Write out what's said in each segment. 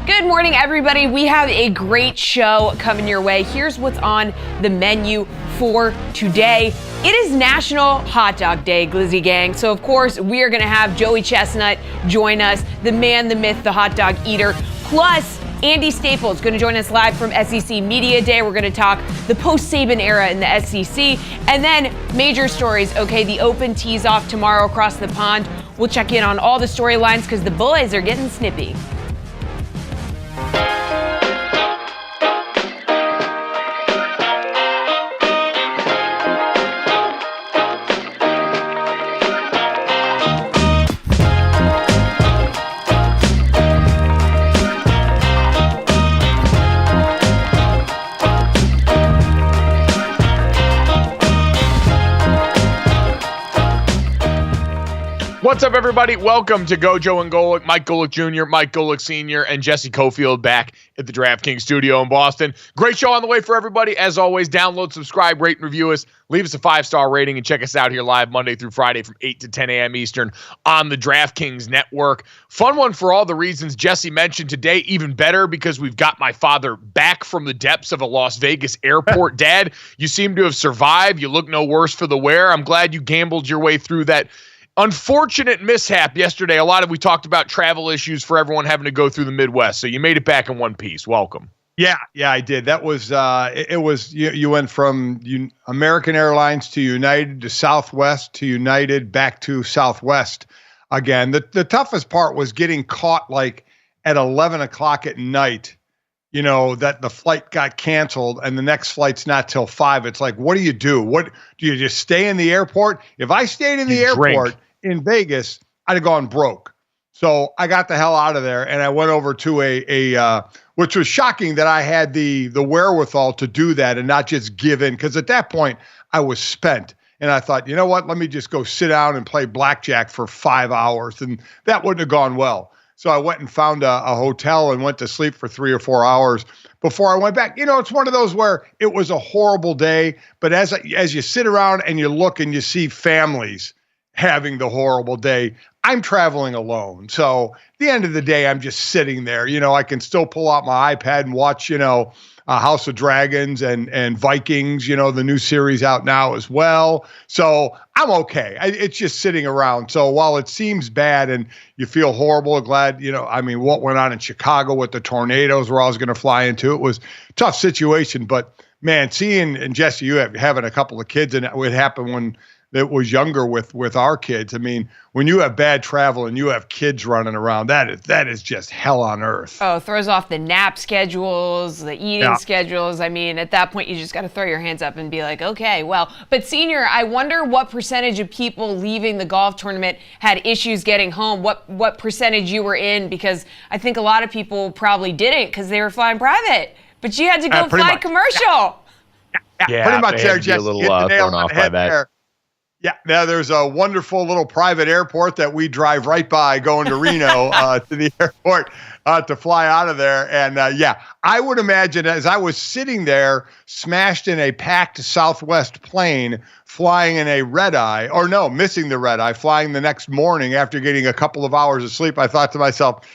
Good morning, everybody. We have a great show coming your way. Here's what's on the menu for today. It is National Hot Dog Day, Glizzy Gang. So, of course, we are going to have Joey Chestnut join us, the man, the myth, the hot dog eater. Plus, Andy Staples going to join us live from SEC Media Day. We're going to talk the Post-Saban era in the SEC. And then major stories. Okay, the Open tees off tomorrow across the pond. We'll check in on all the storylines because the boys are getting snippy. What's up, everybody? Welcome to GoJo and Golic. Mike Golic Jr., Mike Golic Sr., and Jesse Cofield back at the DraftKings studio in Boston. Great show on the way for everybody. As always, download, subscribe, rate, and review us. Leave us a 5-star rating and check us out here live Monday through Friday from 8 to 10 a.m. Eastern on the DraftKings network. Fun one for all the reasons Jesse mentioned today. Even better because we've got my father back from the depths of a Las Vegas airport. Dad, you seem to have survived. You look no worse for the wear. I'm glad you gambled your way through that unfortunate mishap yesterday. We talked about travel issues for everyone having to go through the Midwest. So you made it back in one piece. Welcome. Yeah, I did. That was, you went from American Airlines to United to Southwest to United back to Southwest again. The toughest part was getting caught like at 11 o'clock at night, that the flight got canceled and the next flight's not till 5. It's like, what do you do? What do you just stay in the airport? If I stayed in the airport in Vegas, I'd have gone broke. So I got the hell out of there and I went over to a which was shocking that I had the wherewithal to do that and not just give in. Because at that point I was spent and I thought, you know what, let me just go sit down and play blackjack for 5 hours. And that wouldn't have gone well. So I went and found a hotel and went to sleep for 3 or 4 hours before I went back. It's one of those where it was a horrible day, but as you sit around and you look and you see families having the horrible day, I'm traveling alone. So at the end of the day, I'm just sitting there. I can still pull out my iPad and watch, House of Dragons and Vikings, the new series out now as well. So I'm okay. It's just sitting around. So while it seems bad and you feel horrible, glad, what went on in Chicago with the tornadoes where I was going to fly into, it was a tough situation. But man, seeing, and Jesse, you having a couple of kids, and it would happen when it was younger with our kids. I mean, when you have bad travel and you have kids running around, that is just hell on earth. Oh, throws off the nap schedules, the eating schedules. I mean, at that point, you just got to throw your hands up and be like, okay, well. But Senior, I wonder what percentage of people leaving the golf tournament had issues getting home. What percentage you were in? Because I think a lot of people probably didn't because they were flying private. But you had to go fly commercial. Yeah, pretty much there, Jesse. A little thrown off by that. There. Yeah, now there's a wonderful little private airport that we drive right by going to Reno to the airport to fly out of there. And I would imagine as I was sitting there, smashed in a packed Southwest plane, flying in a red-eye, or no, missing the red-eye, flying the next morning after getting a couple of hours of sleep, I thought to myself,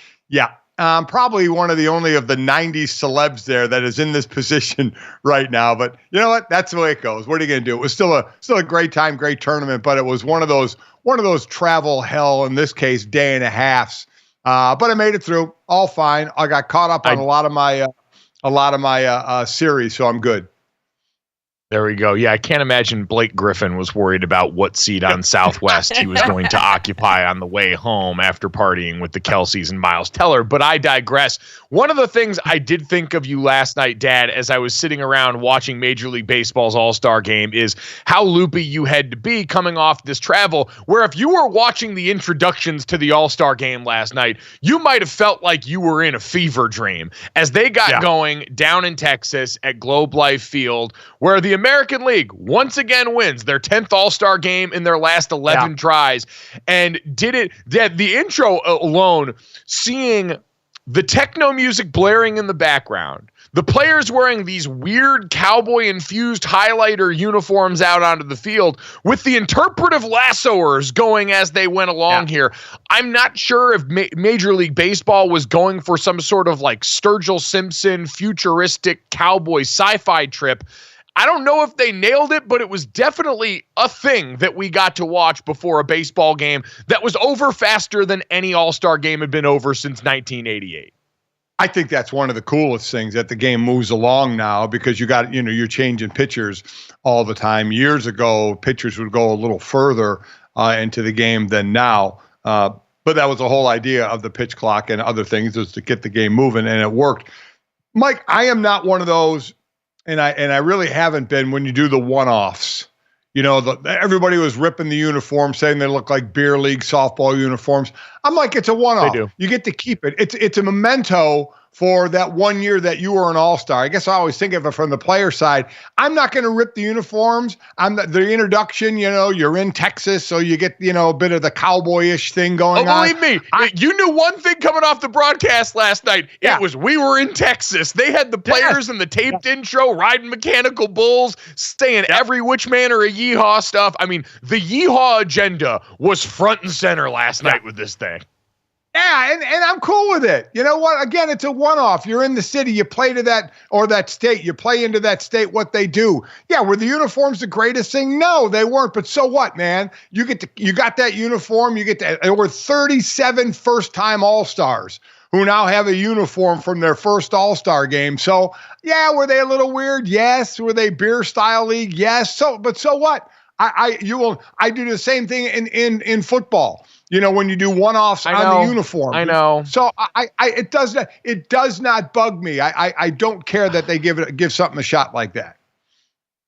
probably one of the only of the 90s celebs there that is in this position right now. But you know what? That's the way it goes. What are you going to do? It was still a great time, great tournament, but it was one of those travel hell, in this case, day and a halves. But I made it through, all fine. I got caught up on a lot of my series, so I'm good. There we go. Yeah, I can't imagine Blake Griffin was worried about what seat on Southwest he was going to occupy on the way home after partying with the Kelseys and Miles Teller. But I digress. One of the things I did think of you last night, Dad, as I was sitting around watching Major League Baseball's All-Star game is how loopy you had to be coming off this travel, where if you were watching the introductions to the All-Star game last night, you might have felt like you were in a fever dream as they got going down in Texas at Globe Life Field, where the American League once again wins their 10th All-Star game in their last 11 tries, and did it. The intro alone, seeing the techno music blaring in the background, the players wearing these weird cowboy-infused highlighter uniforms out onto the field with the interpretive lassoers going as they went along here. I'm not sure if Major League Baseball was going for some sort of like Sturgill Simpson futuristic cowboy sci-fi trip. I don't know if they nailed it, but it was definitely a thing that we got to watch before a baseball game that was over faster than any All-Star game had been over since 1988. I think that's one of the coolest things, that the game moves along now, because you're changing pitchers all the time. Years ago, pitchers would go a little further into the game than now. But that was the whole idea of the pitch clock and other things, was to get the game moving, and it worked. Mike, I am not one of those. And I really haven't been, when you do the one-offs. Everybody was ripping the uniform, saying they look like beer league softball uniforms. I'm like, it's a one-off. They do. You get to keep it. It's a memento for that 1 year that you were an all-star. I guess I always think of it from the player side. I'm not going to rip the uniforms. The introduction, you're in Texas, so you get, a bit of the cowboy-ish thing going on. Believe me, you knew one thing coming off the broadcast last night. It was, we were in Texas. They had the players in the taped intro riding mechanical bulls, saying every which man or a yeehaw stuff. I mean, the yeehaw agenda was front and center last night with this thing. Yeah, and I'm cool with it. You know what? Again, it's a one-off. You're in the city. You play to that, or that state. You play into that state what they do. Yeah, were the uniforms the greatest thing? No, they weren't. But so what, man? You got that uniform. There were 37 first-time All-Stars who now have a uniform from their first All-Star game. So, yeah, were they a little weird? Yes. Were they beer style league? Yes. But so what? I do the same thing in football. When you do one-offs on the uniform. I know. So it does not bug me. I don't care that they give something a shot like that.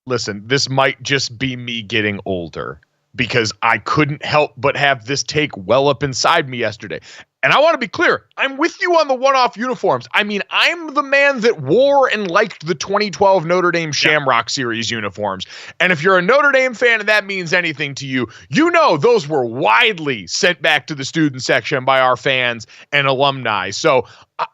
Listen, this might just be me getting older, because I couldn't help but have this take well up inside me yesterday. And I want to be clear, I'm with you on the one-off uniforms. I mean, I'm the man that wore and liked the 2012 Notre Dame Shamrock Series uniforms. And if you're a Notre Dame fan and that means anything to you, those were widely sent back to the student section by our fans and alumni. So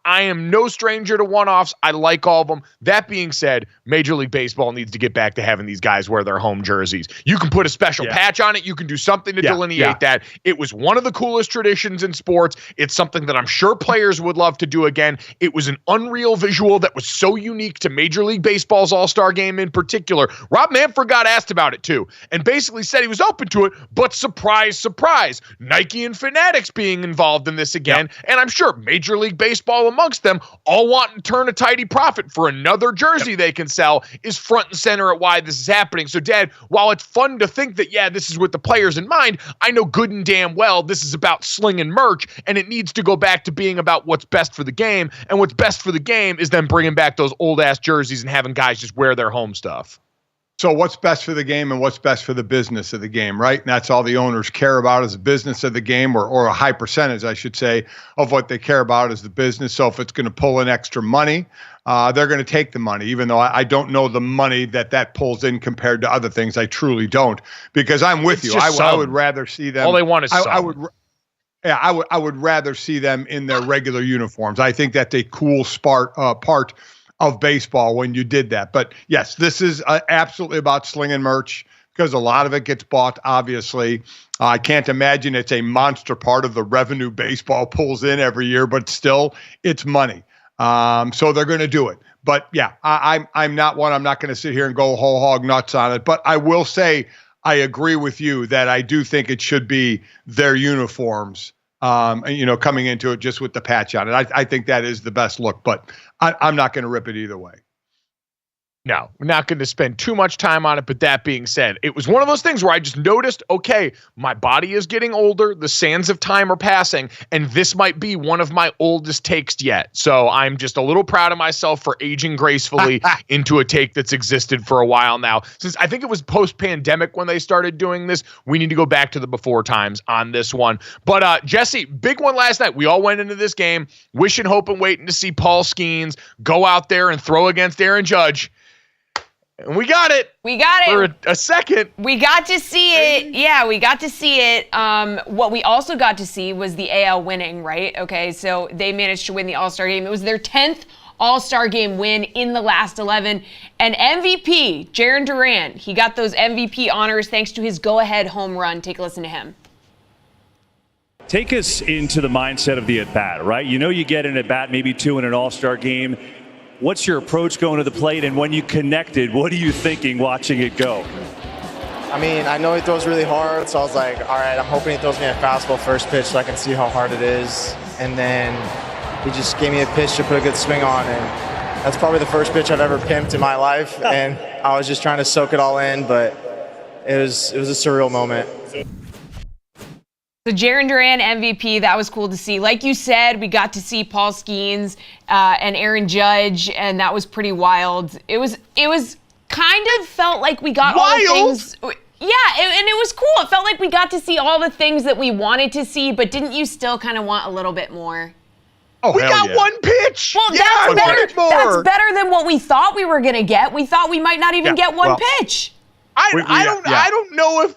I am no stranger to one-offs. I like all of them. That being said, Major League Baseball needs to get back to having these guys wear their home jerseys. You can put a special patch on it. You can do something to delineate that. It was one of the coolest traditions in sports. It's something that I'm sure players would love to do again. It was an unreal visual that was so unique to Major League Baseball's All-Star game in particular. Rob Manfred got asked about it too, and basically said he was open to it, but surprise, surprise, Nike and Fanatics being involved in this again. And I'm sure Major League Baseball baseball amongst them, all wanting to turn a tidy profit for another jersey they can sell, is front and center at why this is happening. So, Dad, while it's fun to think that, yeah, this is with the players in mind, I know good and damn well this is about slinging merch, and it needs to go back to being about what's best for the game. And what's best for the game is then bringing back those old-ass jerseys and having guys just wear their home stuff. So what's best for the game and what's best for the business of the game, right? And that's all the owners care about is the business of the game, or a high percentage, I should say, of what they care about is the business. So if it's going to pull in extra money, they're going to take the money, even though I don't know the money that pulls in compared to other things. I truly don't, because I'm with you. I would rather see them. All they want is I would rather see them in their regular uniforms. I think that's a cool part of baseball when you did that. But yes, this is absolutely about slinging merch, because a lot of it gets bought, obviously. I can't imagine it's a monster part of the revenue baseball pulls in every year, but still, it's money. So they're going to do it. But yeah, I'm not one. I'm not going to sit here and go whole hog nuts on it. But I will say I agree with you that I do think it should be their uniforms, coming into it just with the patch on it. I think that is the best look, but I'm not going to rip it either way. No, we're not going to spend too much time on it. But that being said, it was one of those things where I just noticed, okay, my body is getting older. The sands of time are passing, and this might be one of my oldest takes yet. So I'm just a little proud of myself for aging gracefully into a take that's existed for a while now. Since I think it was post-pandemic when they started doing this, we need to go back to the before times on this one. But Jesse, big one last night. We all went into this game wishing, hoping, waiting to see Paul Skeens go out there and throw against Aaron Judge. And we got it. For a second. We got to see it. Yeah, we got to see it. What we also got to see was the AL winning, right? Okay, so they managed to win the All-Star game. It was their 10th All-Star game win in the last 11. And MVP, Jarren Duran, he got those MVP honors thanks to his go-ahead home run. Take a listen to him. Take us into the mindset of the at-bat, right? You know you get an at-bat, maybe two in an All-Star game. What's your approach going to the plate, and when you connected, what are you thinking watching it go? I mean, I know he throws really hard, so I was like, all right, I'm hoping he throws me a fastball first pitch so I can see how hard it is. And then he just gave me a pitch to put a good swing on, and that's probably the first pitch I've ever pimped in my life. And I was just trying to soak it all in, but it was a surreal moment. So Jarren Duran MVP, that was cool to see. Like you said, we got to see Paul Skeens and Aaron Judge, and that was pretty wild. It was kind of felt like we got all the things. Yeah, and it was cool. It felt like we got to see all the things that we wanted to see, but didn't you still kind of want a little bit more? Oh, we got one pitch. Well, that's better than what we thought we were going to get. We thought we might not even get one pitch. I don't know if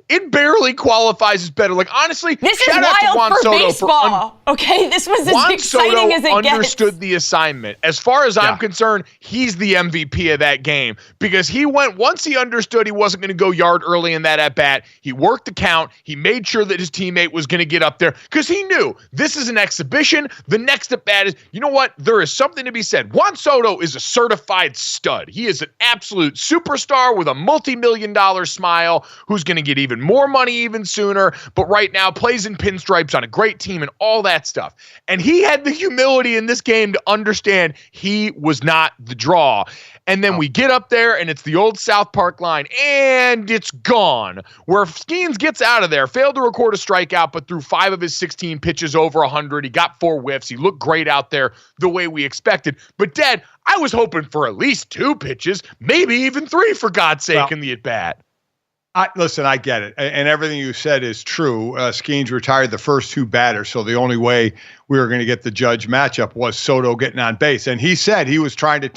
it barely qualifies as better. Like, honestly, this is wild for baseball. Okay, this was as exciting as it gets. Juan understood the assignment. As far as I'm concerned, he's the MVP of that game, because he went, once he understood he wasn't going to go yard early in that at bat, he worked the count. He made sure that his teammate was going to get up there, because he knew this is an exhibition. The next at bat is, you know what? There is something to be said. Juan Soto is a certified stud. He is an absolute superstar with a multi-million-dollar smile who's going to get even more money even sooner, but right now plays in pinstripes on a great team and all that stuff. And he had the humility in this game to understand he was not the draw. And then we get up there, and it's the old South Park line, and it's gone. Where Skeens gets out of there, failed to record a strikeout, but threw 5 of his 16 pitches over 100. He got 4 whiffs. He looked great out there the way we expected. But, Dad, I was hoping for at least 2 pitches, maybe even 3, for God's sake, in the at-bat. Listen, I get it. And everything you said is true. Skeens retired the first 2 batters, so the only way we were going to get the Judge matchup was Soto getting on base. And he said he was trying to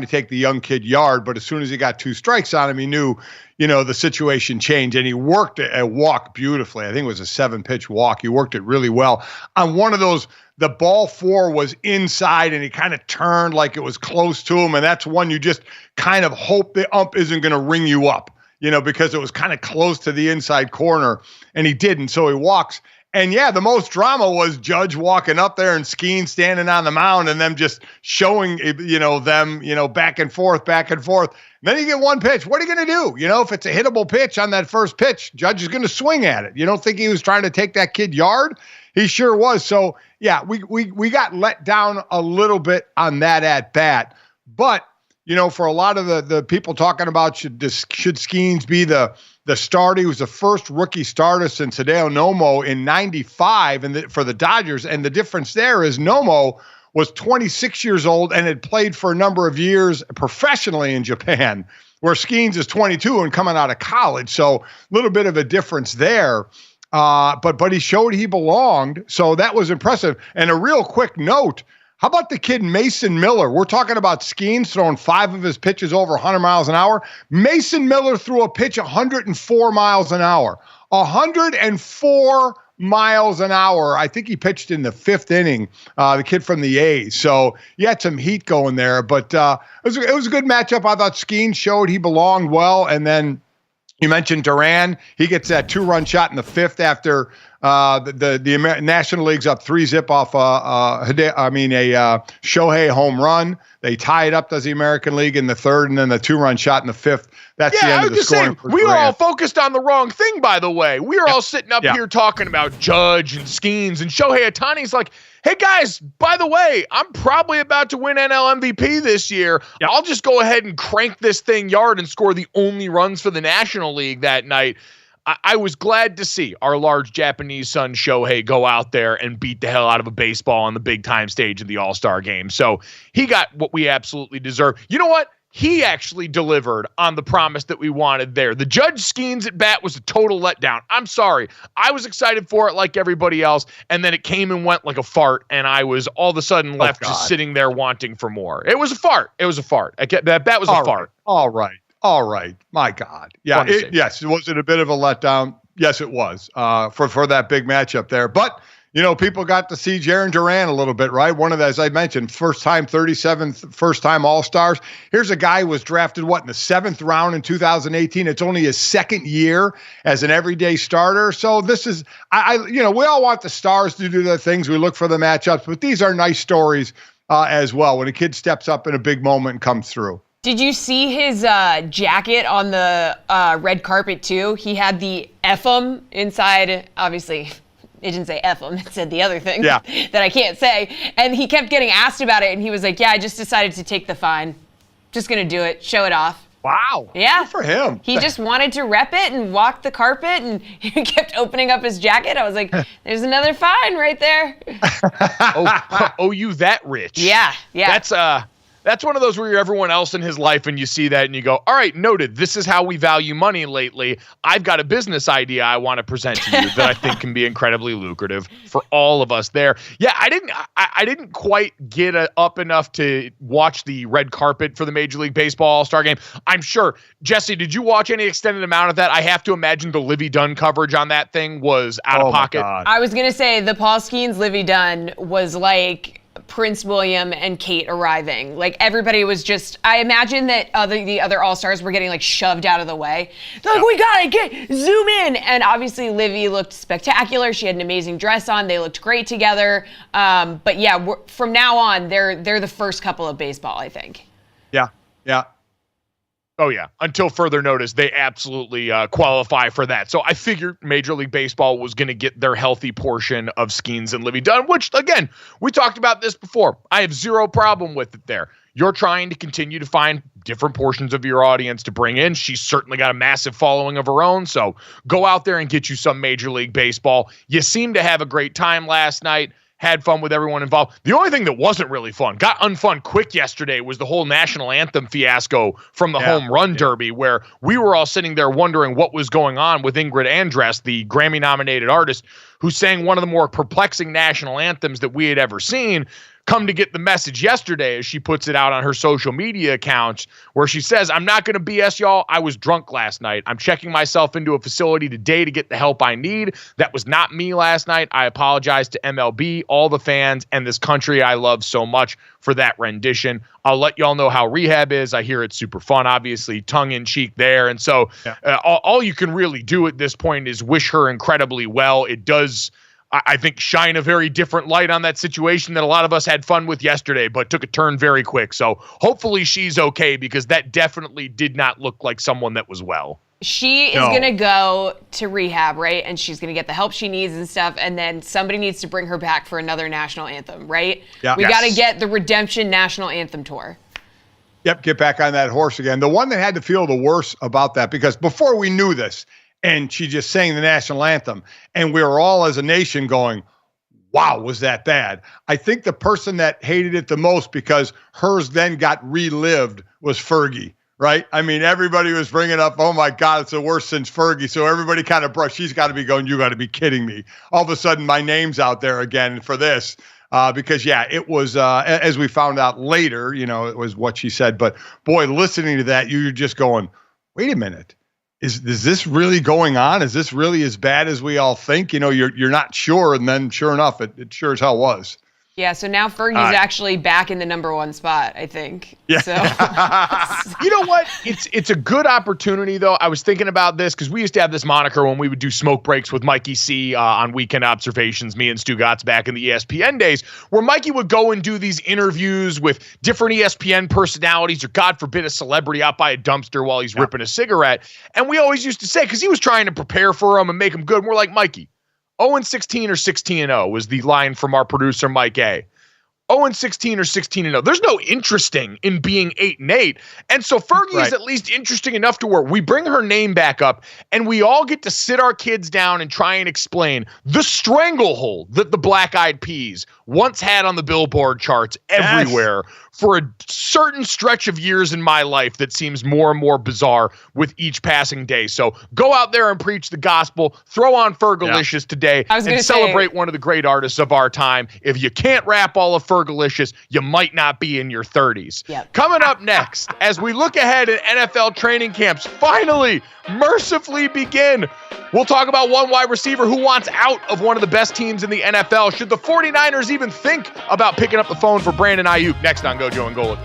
take the young kid yard, but as soon as he got 2 strikes on him, he knew, the situation changed, and he worked a walk beautifully. I think it was a 7-pitch walk. He worked it really well. On one of those, the ball 4 was inside, and he kind of turned like it was close to him, and that's one you just kind of hope the ump isn't going to ring you up. Because it was kind of close to the inside corner, and he didn't. So he walks, And yeah, the most drama was Judge walking up there and Skeen standing on the mound and them just showing, them, back and forth, back and forth. And then you get one pitch. What are you going to do? If it's a hittable pitch on that first pitch, Judge is going to swing at it. You don't think he was trying to take that kid yard? He sure was. So yeah, we got let down a little bit on that at bat. But, for a lot of the people talking about should Skeens be the starter. He was the first rookie starter since Hideo Nomo in 95 for the Dodgers. And the difference there is Nomo was 26 years old and had played for a number of years professionally in Japan, where Skeens is 22 and coming out of college. So a little bit of a difference there. But he showed he belonged. So that was impressive. And a real quick note, how about the kid Mason Miller? We're talking about Skeens throwing 5 of his pitches over 100 miles an hour. Mason Miller threw a pitch 104 miles an hour. 104 miles an hour. I think he pitched in the 5th inning, the kid from the A's. So he had some heat going there. But it was a good matchup. I thought Skeens showed he belonged well. And then you mentioned Duran. He gets that 2-run shot in the 5th after the National League's up 3-zip off a Shohei home run. They tie it up, does the American League, in the 3rd, and then the 2-run shot in the 5th. That's the end of the scoring. We were all focused on the wrong thing, by the way. We were all sitting up here talking about Judge and Skeens, and Shohei Ohtani's like, hey, guys, by the way, I'm probably about to win NL MVP this year. Yep. I'll just go ahead and crank this thing yard and score the only runs for the National League that night. I was glad to see our large Japanese son Shohei go out there and beat the hell out of a baseball on the big-time stage of the All-Star game. So he got what we absolutely deserve. You know what? He actually delivered on the promise that we wanted there. The Judge Skeens at bat was a total letdown. I'm sorry. I was excited for it like everybody else, and then it came and went like a fart, and I was all of a sudden left just sitting there wanting for more. It was a fart. That bat was a fart. All right. My God. Yeah. Yes. Was it a bit of a letdown? Yes, it was for that big matchup there. But, people got to see Jarren Duran a little bit, right? One of the, as I mentioned, first-time 37th, first-time All-Stars. Here's a guy who was drafted, in the 7th round in 2018. It's only his 2nd year as an everyday starter. So this is, we all want the stars to do their things. We look for the matchups, but these are nice stories as well when a kid steps up in a big moment and comes through. Did you see his jacket on the red carpet, too? He had the anthem inside. Obviously, it didn't say anthem. It said the other thing that I can't say. And he kept getting asked about it, and he was like, I just decided to take the fine. Just going to do it, show it off. Wow. Yeah. Good for him. He just wanted to rep it and walk the carpet, and he kept opening up his jacket. I was like, there's another fine right there. You that rich. Yeah. That's one of those where you're everyone else in his life and you see that and you go, all right, noted. This is how we value money lately. I've got a business idea I want to present to you that I think can be incredibly lucrative for all of us there. Yeah, I didn't quite get up enough to watch the red carpet for the Major League Baseball All-Star game. I'm sure. Jesse, did you watch any extended amount of that? I have to imagine the Livy Dunn coverage on that thing was out of pocket. God. I was going to say the Paul Skeens Livy Dunn was like Prince William and Kate arriving. Like everybody was just, I imagine that the other All-Stars were getting like shoved out of the way. They're like, we gotta zoom in. And obviously Livy looked spectacular. She had an amazing dress on. They looked great together. But yeah, from now on, they're the first couple of baseball, I think. Yeah. Oh, yeah. Until further notice, they absolutely qualify for that. So I figured Major League Baseball was going to get their healthy portion of Skeens and Livy Dunn, which, again, we talked about this before. I have zero problem with it there. You're trying to continue to find different portions of your audience to bring in. She's certainly got a massive following of her own, so go out there and get you some Major League Baseball. You seem to have a great time last night. Had fun with everyone involved. The only thing that wasn't really fun, got unfun quick yesterday, was the whole national anthem fiasco from the home run derby, where we were all sitting there wondering what was going on with Ingrid Andress, the Grammy-nominated artist who sang one of the more perplexing national anthems that we had ever seen, come to get the message yesterday as she puts it out on her social media accounts, where she says, I'm not going to BS y'all. I was drunk last night. I'm checking myself into a facility today to get the help I need. That was not me last night. I apologize to MLB, all the fans, and this country I love so much for that rendition. I'll let y'all know how rehab is. I hear it's super fun, obviously, tongue-in-cheek there. And so all you can really do at this point is wish her incredibly well. It does I think, shine a very different light on that situation that a lot of us had fun with yesterday, but took a turn very quick. So hopefully she's okay, because that definitely did not look like someone that was well. She is going to go to rehab, right? And she's going to get the help she needs and stuff. And then somebody needs to bring her back for another national anthem, right? Yeah. We got to get the Redemption National Anthem Tour. Yep, get back on that horse again. The one that had to feel the worst about that, because before we knew this, and she just sang the national anthem, and we were all as a nation going, wow, was that bad? I think the person that hated it the most, because hers then got relived, was Fergie. Right? I mean, everybody was bringing up, oh my God, it's the worst since Fergie. So everybody kind of brushed. She's got to be going, you got to be kidding me. All of a sudden, my name's out there again for this. Because, yeah, it was, as we found out later, it was what she said. But, boy, listening to that, you're just going, wait a minute. Is this really going on? Is this really as bad as we all think? You're not sure. And then, sure enough, it sure as hell was. Yeah, so now Fergie's actually back in the number one spot, I think. Yeah. So. You know what? It's a good opportunity, though. I was thinking about this because we used to have this moniker when we would do smoke breaks with Mikey C on Weekend Observations, me and Stu Gotts back in the ESPN days, where Mikey would go and do these interviews with different ESPN personalities, or God forbid a celebrity out by a dumpster while he's ripping a cigarette. And we always used to say, because he was trying to prepare for them and make them good, and we're like, Mikey, 0-16 or 16-0 was the line from our producer, Mike A. 0-16 or 16-0. There's no interesting in being 8-8. And so Fergie is at least interesting enough to where we bring her name back up and we all get to sit our kids down and try and explain the stranglehold that the Black Eyed Peas once had on the Billboard charts everywhere for a certain stretch of years in my life that seems more and more bizarre with each passing day. So go out there and preach the gospel, throw on Fergalicious today, and celebrate one of the great artists of our time. If you can't rap all of Fergalicious, you might not be in your 30s. Yep. Coming up next, as we look ahead at NFL training camps finally, mercifully begin, we'll talk about one wide receiver who wants out of one of the best teams in the NFL. Should the 49ers even think about picking up the phone for Brandon Aiyuk? Next on GoJo and Golic.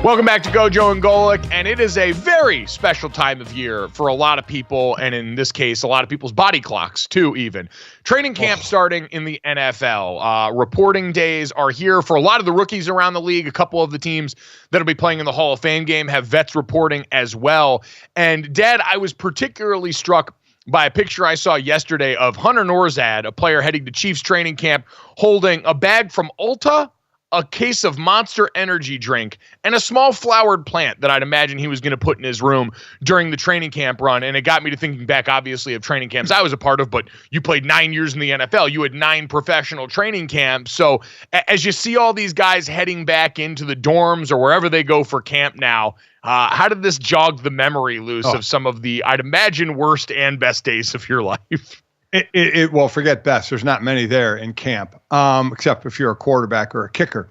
Welcome back to GoJo and Golic, and it is a very special time of year for a lot of people, and in this case, a lot of people's body clocks, too, even. Training camp starting in the NFL. Reporting days are here for a lot of the rookies around the league. A couple of the teams that'll be playing in the Hall of Fame game have vets reporting as well. And, Dad, I was particularly struck by a picture I saw yesterday of Hunter Norzad, a player heading to Chiefs training camp, holding a bag from Ulta, a case of Monster Energy drink, and a small flowered plant that I'd imagine he was going to put in his room during the training camp run. And it got me to thinking back, obviously, of training camps I was a part of, but you played 9 years in the NFL. You had 9 professional training camps. So as you see all these guys heading back into the dorms or wherever they go for camp now, how did this jog the memory loose of some of the, I'd imagine, worst and best days of your life? Well, forget best. There's not many there in camp, except if you're a quarterback or a kicker.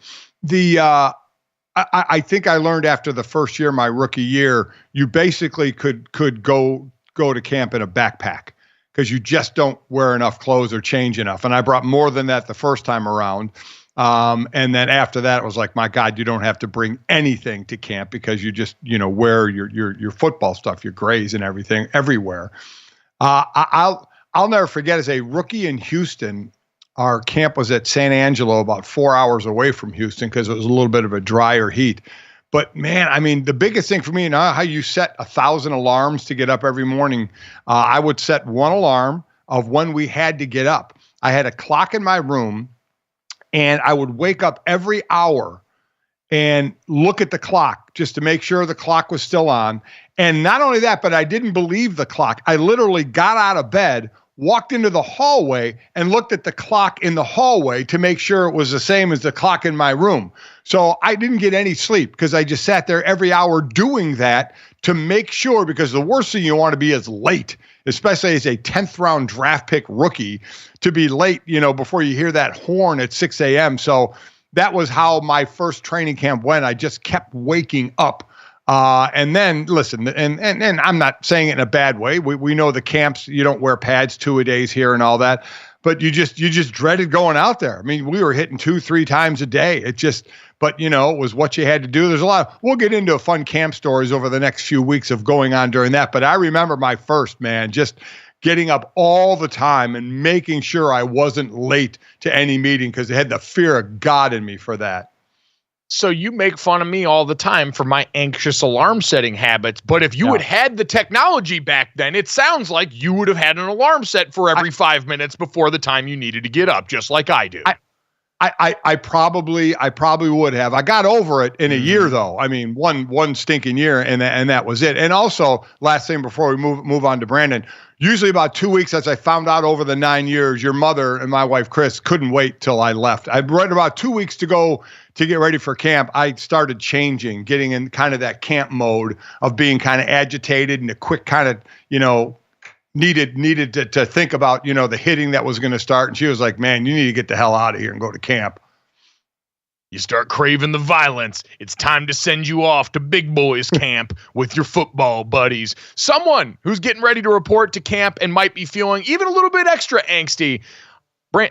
I think I learned after the first year, my rookie year, you basically could go to camp in a backpack because you just don't wear enough clothes or change enough. And I brought more than that the first time around. And then after that, it was like, my God, you don't have to bring anything to camp because you just, wear your football stuff, your grays and everything everywhere. I'll never forget, as a rookie in Houston, our camp was at San Angelo, about 4 hours away from Houston because it was a little bit of a drier heat. But, man, I mean, the biggest thing for me, how you set 1,000 alarms to get up every morning, I would set one alarm of when we had to get up. I had a clock in my room, and I would wake up every hour and look at the clock just to make sure the clock was still on. And not only that, but I didn't believe the clock. I literally got out of bed, walked into the hallway, and looked at the clock in the hallway to make sure it was the same as the clock in my room. So I didn't get any sleep because I just sat there every hour doing that to make sure, because the worst thing you want to be is late, especially as a 10th round draft pick rookie, to be late, before you hear that horn at 6 a.m. So that was how my first training camp went. I just kept waking up. And then listen, and I'm not saying it in a bad way. We know the camps, you don't wear pads 2-a-days here and all that, but you just dreaded going out there. I mean, we were hitting 2-3 times a day. But it was what you had to do. There's we'll get into fun camp stories over the next few weeks of going on during that. But I remember my first, man, just getting up all the time and making sure I wasn't late to any meeting because I had the fear of God in me for that. So you make fun of me all the time for my anxious alarm setting habits, but if you had the technology back then, it sounds like you would have had an alarm set for every 5 minutes before the time you needed to get up, just like I do. I probably would have. I got over it in a year, though. I mean, one stinking year, and that was it. And also, last thing before we move on to Brandon, usually about 2 weeks, as I found out over the 9 years, your mother and my wife Chris couldn't wait till I left. I had about 2 weeks to go to get ready for camp. I started changing, getting in kind of that camp mode of being kind of agitated and a quick kind of needed to think about, the hitting that was going to start. And she was like, man, you need to get the hell out of here and go to camp. You start craving the violence. It's time to send you off to big boys camp with your football buddies. Someone who's getting ready to report to camp and might be feeling even a little bit extra angsty,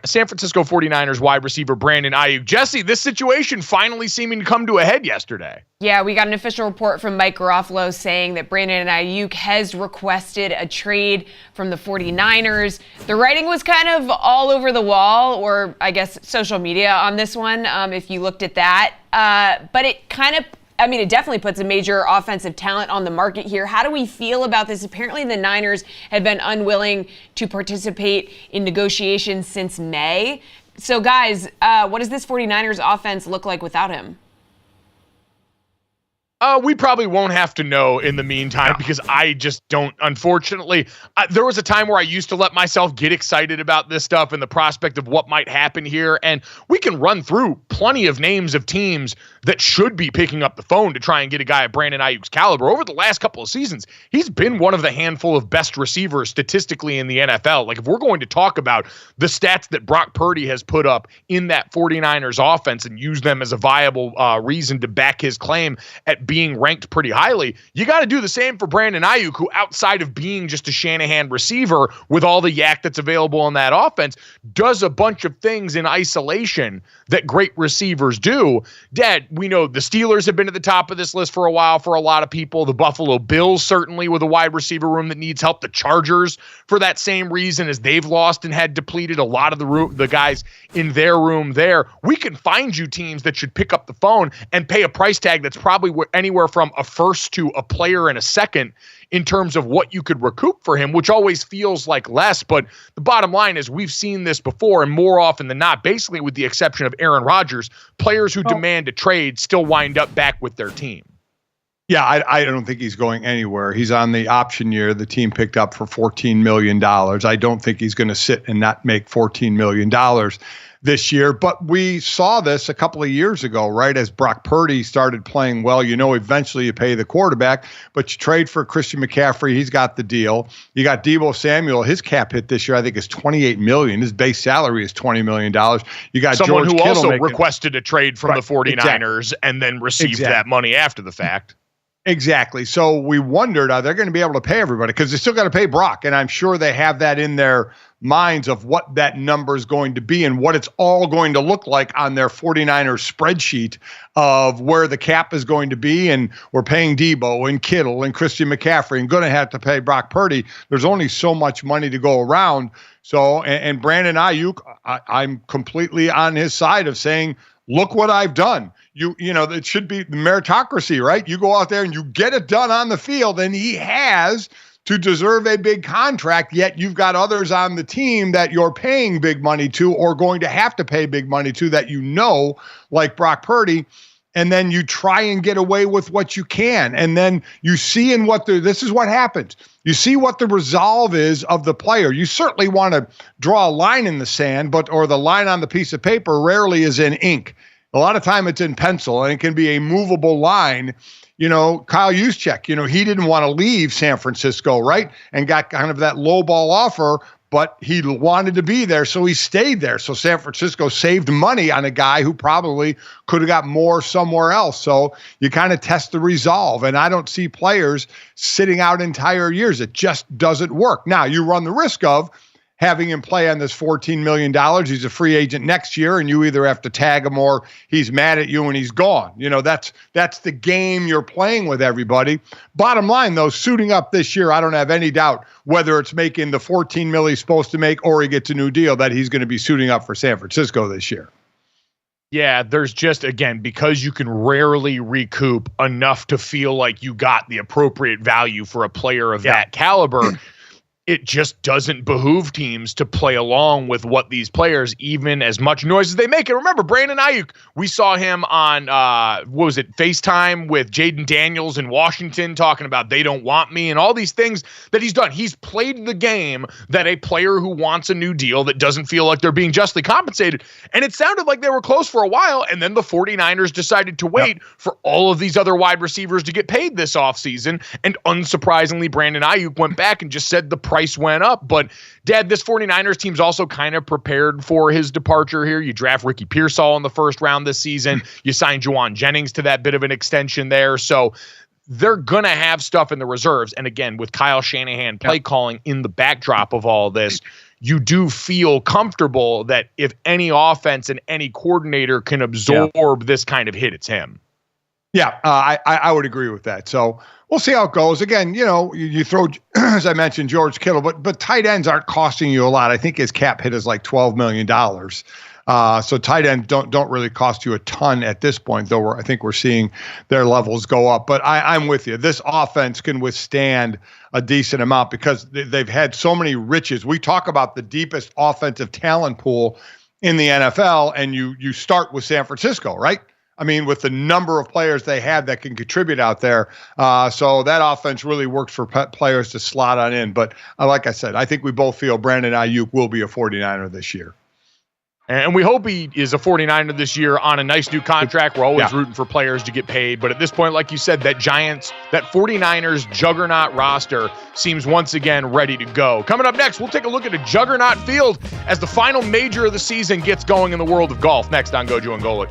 San Francisco 49ers wide receiver Brandon Aiyuk. Jesse, this situation finally seeming to come to a head yesterday. Yeah, we got an official report from Mike Garofalo saying that Brandon Aiyuk has requested a trade from the 49ers. The writing was kind of all over the wall, or I guess social media on this one, if you looked at that. But it it definitely puts a major offensive talent on the market here. How do we feel about this? Apparently the Niners have been unwilling to participate in negotiations since May. So guys, what does this 49ers offense look like without him? We probably won't have to know in the meantime because I just don't, unfortunately. There was a time where I used to let myself get excited about this stuff and the prospect of what might happen here. And we can run through plenty of names of teams that should be picking up the phone to try and get a guy of Brandon Aiyuk's caliber. Over the last couple of seasons, he's been one of the handful of best receivers statistically in the NFL. Like, if we're going to talk about the stats that Brock Purdy has put up in that 49ers offense and use them as a viable reason to back his claim at being ranked pretty highly. You got to do the same for Brandon Aiyuk, who outside of being just a Shanahan receiver with all the yak that's available in that offense, does a bunch of things in isolation that great receivers do. Dad, we know the Steelers have been at the top of this list for a while for a lot of people. The Buffalo Bills certainly with a wide receiver room that needs help. The Chargers for that same reason, as they've lost and had depleted a lot of the guys in their room there. We can find you teams that should pick up the phone and pay a price tag that's probably anywhere from a first to a player and a second in terms of what you could recoup for him, which always feels like less. But the bottom line is we've seen this before, and more often than not, basically with the exception of Aaron Rodgers, players who demand a trade still wind up back with their team. Yeah, I don't think he's going anywhere. He's on the option year the team picked up for $14 million. I don't think he's going to sit and not make $14 million this year. But we saw this a couple of years ago, right? As Brock Purdy started playing well, eventually you pay the quarterback, but you trade for Christian McCaffrey. He's got the deal. You got Deebo Samuel. His cap hit this year, I think, is $28 million. His base salary is $20 million. You got someone George who Kittle also requested a trade from the 49ers and then received that money after the fact. Exactly. So we wondered, are they going to be able to pay everybody? Because they still got to pay Brock. And I'm sure they have that in their minds of what that number is going to be and what it's all going to look like on their 49ers spreadsheet of where the cap is going to be. And we're paying Deebo and Kittle and Christian McCaffrey and going to have to pay Brock Purdy. There's only so much money to go around. So, and Brandon Aiyuk, I'm completely on his side of saying, look what I've done. It should be the meritocracy, right? You go out there and you get it done on the field, and he has to deserve a big contract, yet you've got others on the team that you're paying big money to or going to have to pay big money to that like Brock Purdy, and then you try and get away with what you can. And then you see this is what happens. You see what the resolve is of the player. You certainly want to draw a line in the sand, or the line on the piece of paper rarely is in ink. A lot of time it's in pencil, and it can be a movable line. Kyle Juszczyk, he didn't want to leave San Francisco, right? And got kind of that low ball offer, but he wanted to be there, so he stayed there. So San Francisco saved money on a guy who probably could have got more somewhere else. So you kind of test the resolve, and I don't see players sitting out entire years. It just doesn't work. Now, you run the risk of having him play on this $14 million. He's a free agent next year, and you either have to tag him or he's mad at you and he's gone. That's the game you're playing with everybody. Bottom line, though, suiting up this year, I don't have any doubt whether it's making the $14 million he's supposed to make or he gets a new deal that he's going to be suiting up for San Francisco this year. Yeah, there's just, again, because you can rarely recoup enough to feel like you got the appropriate value for a player of that caliber. It just doesn't behoove teams to play along with what these players, even as much noise as they make. And remember, Brandon Aiyuk, we saw him on, FaceTime with Jaden Daniels in Washington talking about they don't want me and all these things that he's done. He's played the game that a player who wants a new deal that doesn't feel like they're being justly compensated. And it sounded like they were close for a while, and then the 49ers decided to wait for all of these other wide receivers to get paid this offseason. And unsurprisingly, Brandon Aiyuk went back and just said the price went up. But Dad, this 49ers team's also kind of prepared for his departure here. You draft Ricky Pearsall in the first round this season. You signed Juwan Jennings to that bit of an extension there. So they're going to have stuff in the reserves. And again, with Kyle Shanahan play calling in the backdrop of all this, you do feel comfortable that if any offense and any coordinator can absorb this kind of hit, it's him. Yeah, I would agree with that. So we'll see how it goes. Again, you throw, as I mentioned, George Kittle, but tight ends aren't costing you a lot. I think his cap hit is like $12 million. So tight ends don't really cost you a ton at this point, though I think we're seeing their levels go up. But I'm with you. This offense can withstand a decent amount because they've had so many riches. We talk about the deepest offensive talent pool in the NFL, and you start with San Francisco, right? I mean, with the number of players they have that can contribute out there. So that offense really works for players to slot on in. But like I said, I think we both feel Brandon Aiyuk will be a 49er this year. And we hope he is a 49er this year on a nice new contract. We're always rooting for players to get paid. But at this point, like you said, that 49ers juggernaut roster seems once again ready to go. Coming up next, we'll take a look at a juggernaut field as the final major of the season gets going in the world of golf. Next on GoJo and Golic.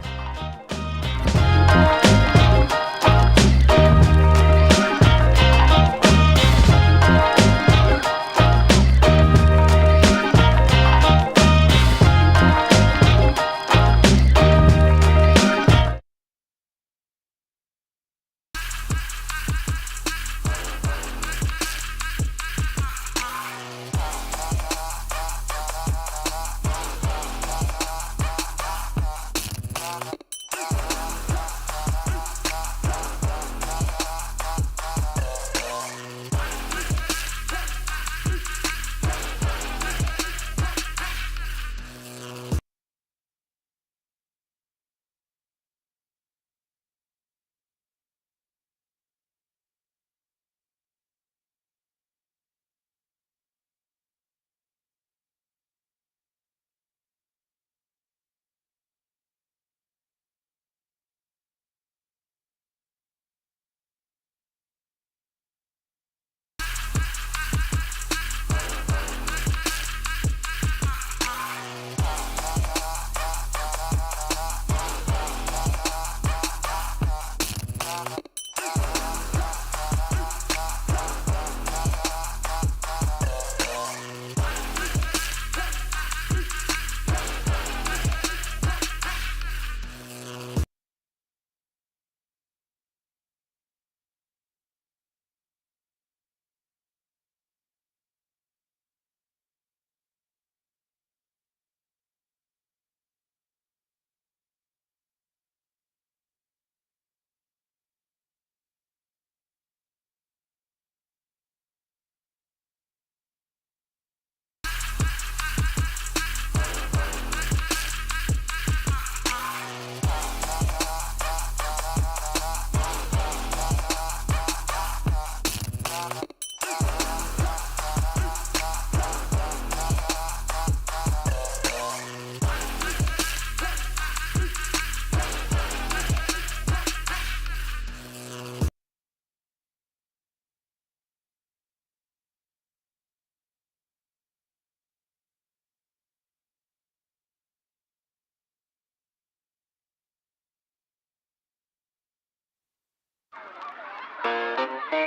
Welcome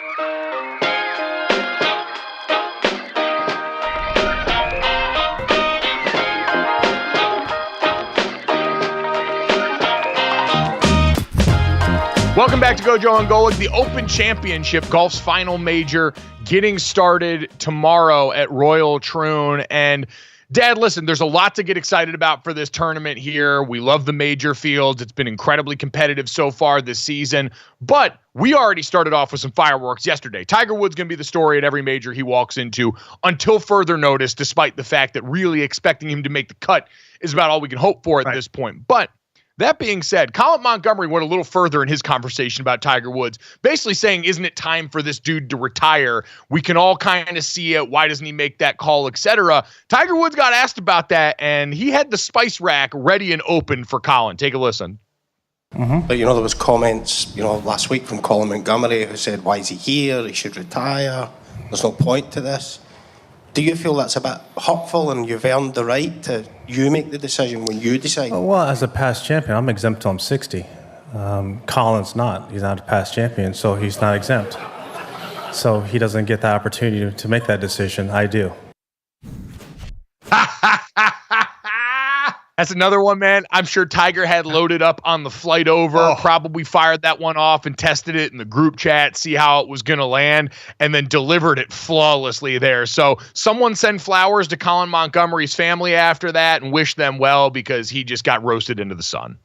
back to GoJo and Golic. The Open Championship, golf's final major, getting started tomorrow at Royal Troon. And Dad, listen, there's a lot to get excited about for this tournament here. We love the major fields. It's been incredibly competitive so far this season. But we already started off with some fireworks yesterday. Tiger Woods going to be the story at every major he walks into until further notice, despite the fact that really expecting him to make the cut is about all we can hope for at this point. But that being said, Colin Montgomery went a little further in his conversation about Tiger Woods, basically saying, isn't it time for this dude to retire? We can all kind of see it. Why doesn't he make that call, etc.? Tiger Woods got asked about that, and he had the spice rack ready and open for Colin. Take a listen. But, there was comments, last week from Colin Montgomery who said, why is he here? He should retire. There's no point to this. Do you feel that's a bit hurtful and you've earned the right to you make the decision when you decide? Well, as a past champion, I'm exempt till I'm 60. Colin's not. He's not a past champion, so he's not exempt. So he doesn't get the opportunity to make that decision. I do. That's another one, man. I'm sure Tiger had loaded up on the flight over, probably fired that one off and tested it in the group chat, see how it was going to land, and then delivered it flawlessly there. So someone send flowers to Colin Montgomery's family after that and wish them well, because he just got roasted into the sun.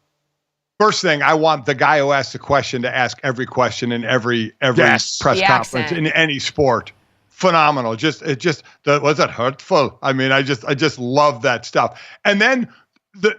First thing, I want the guy who asked the question to ask every question in every press conference in any sport. Phenomenal. Was it hurtful? I mean, I just love that stuff. And then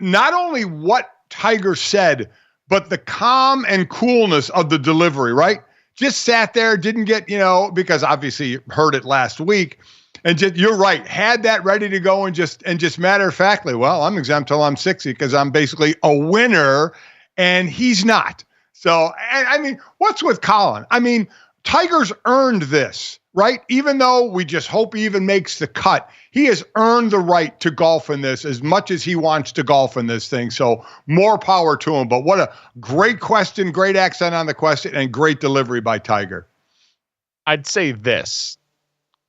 not only what Tiger said, but the calm and coolness of the delivery, right? Just sat there, didn't get, because obviously you heard it last week. And just, you're right, had that ready to go and just matter-of-factly, well, I'm exempt till I'm 60 because I'm basically a winner, and he's not. So, I mean, what's with Colin? I mean, Tiger's earned this, right? Even though we just hope he even makes the cut, he has earned the right to golf in this as much as he wants to golf in this thing. So more power to him. But what a great question, great accent on the question, and great delivery by Tiger. I'd say this.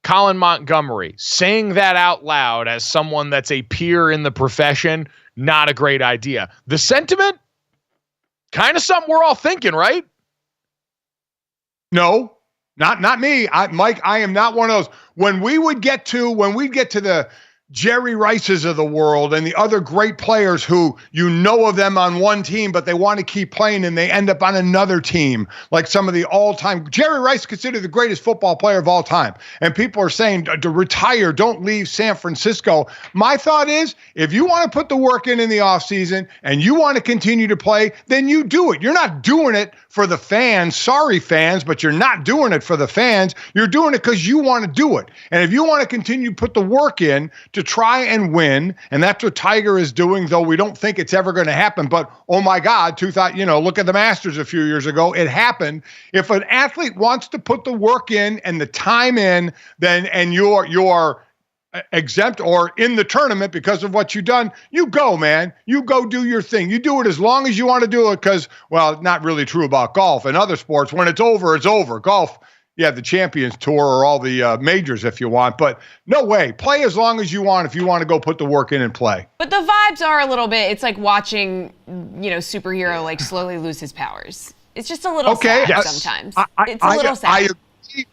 Colin Montgomery saying that out loud as someone that's a peer in the profession, not a great idea. The sentiment, kind of something we're all thinking, right? No. Not me. Mike, I am not one of those. When we'd get to the Jerry Rices of the world and the other great players who of them on one team, but they want to keep playing and they end up on another team, like some of the all-time. Jerry Rice is considered the greatest football player of all time. And people are saying to retire, don't leave San Francisco. My thought is, if you want to put the work in the offseason and you want to continue to play, then you do it. You're not doing it for the fans. Sorry, fans, but you're not doing it for the fans. You're doing it because you want to do it. And if you want to continue to put the work in to try and win, and that's what Tiger is doing, though we don't think it's ever going to happen. But, oh my God, look at the Masters a few years ago. It happened. If an athlete wants to put the work in and the time in, and you are exempt or in the tournament because of what you've done, you go, man. You go do your thing. You do it as long as you want to do it because, well, not really true about golf. In other sports, when it's over, it's over. Golf, yeah, the Champions Tour or all the majors if you want, but no way. Play as long as you want if you want to go put the work in and play. But the vibes are a little bit, it's like watching, superhero like slowly lose his powers. It's just a little sad sometimes. It's a little sad.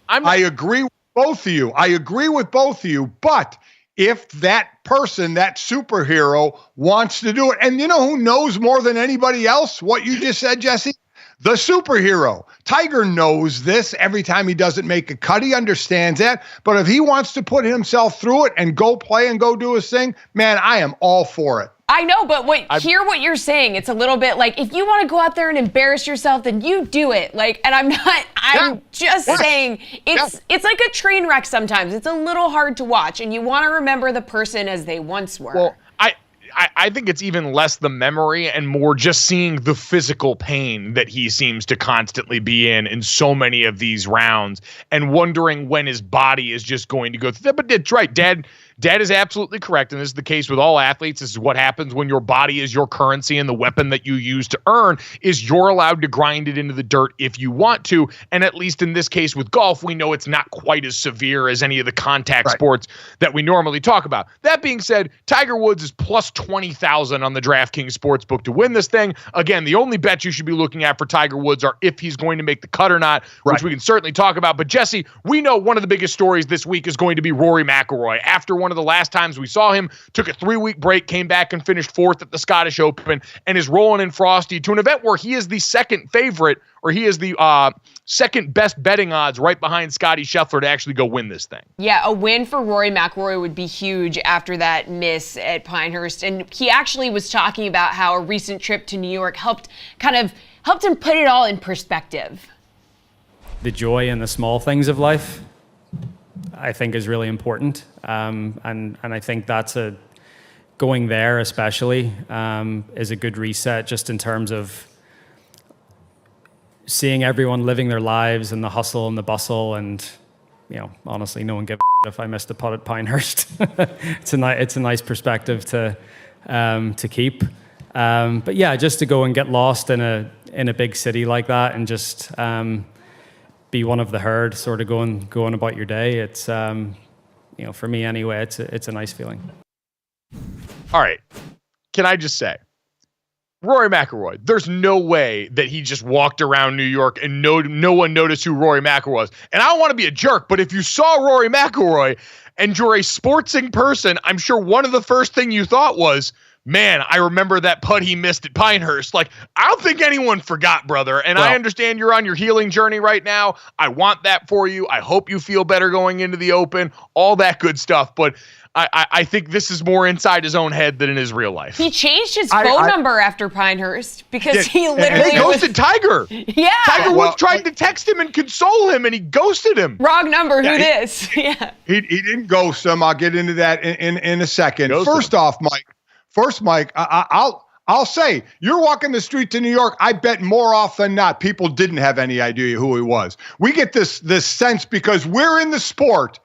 I agree with both of you. I agree with both of you, but if that person, that superhero, wants to do it, and you know who knows more than anybody else what you just said, Jesse? The superhero. Tiger knows this. Every time he doesn't make a cut, he understands that. But if he wants to put himself through it and go play and go do his thing, man, I am all for it. I know, but hear what you're saying. It's a little bit like, if you want to go out there and embarrass yourself, then you do it. I'm just saying, it's like a train wreck sometimes. It's a little hard to watch, and you want to remember the person as they once were. Well, I think it's even less the memory and more just seeing the physical pain that he seems to constantly be in so many of these rounds and wondering when his body is just going to go through that. But it's right. Dad Dad is absolutely correct, and this is the case with all athletes. This is what happens when your body is your currency, and the weapon that you use to earn is you're allowed to grind it into the dirt if you want to. And at least in this case with golf, we know it's not quite as severe as any of the contact sports that we normally talk about. That being said, Tiger Woods is plus 20,000 on the DraftKings Sportsbook to win this thing. Again, the only bets you should be looking at for Tiger Woods are if he's going to make the cut or not, which we can certainly talk about. But Jesse, we know one of the biggest stories this week is going to be Rory McIlroy. After one of the last times we saw him, took a 3-week break, came back and finished 4th at the Scottish Open, and is rolling in frosty to an event where he is the second favorite, or he is the second best betting odds right behind Scottie Scheffler to actually go win this thing. Yeah, a win for Rory McIlroy would be huge after that miss at Pinehurst. And he actually was talking about how a recent trip to New York helped him put it all in perspective. The joy in the small things of life, I think, is really important. And I think that's going there especially is a good reset, just in terms of seeing everyone living their lives and the hustle and the bustle. And, honestly, no one gives a if I missed a putt at Pinehurst. It's a nice perspective to keep. But yeah, just to go and get lost in a big city like that and just be one of the herd, sort of going about your day. It's for me anyway, it's a nice feeling. All right. Can I just say, Rory McIlroy, there's no way that he just walked around New York and no one noticed who Rory McIlroy was. And I don't want to be a jerk, but if you saw Rory McIlroy and you're a sportsing person, I'm sure one of the first thing you thought was, man, I remember that putt he missed at Pinehurst. Like, I don't think anyone forgot, brother. And I understand you're on your healing journey right now. I want that for you. I hope you feel better going into the Open, all that good stuff. But I think this is more inside his own head than in his real life. He changed his phone number after Pinehurst because he literally ghosted Tiger. Yeah. Tiger Woods tried to text him and console him, and he ghosted him. Wrong number. Who this? Yeah. He didn't ghost him. I'll get into that in a second. First off, Mike, I'll say, you're walking the street to New York, I bet more often than not, people didn't have any idea who he was. We get this sense because we're in the sport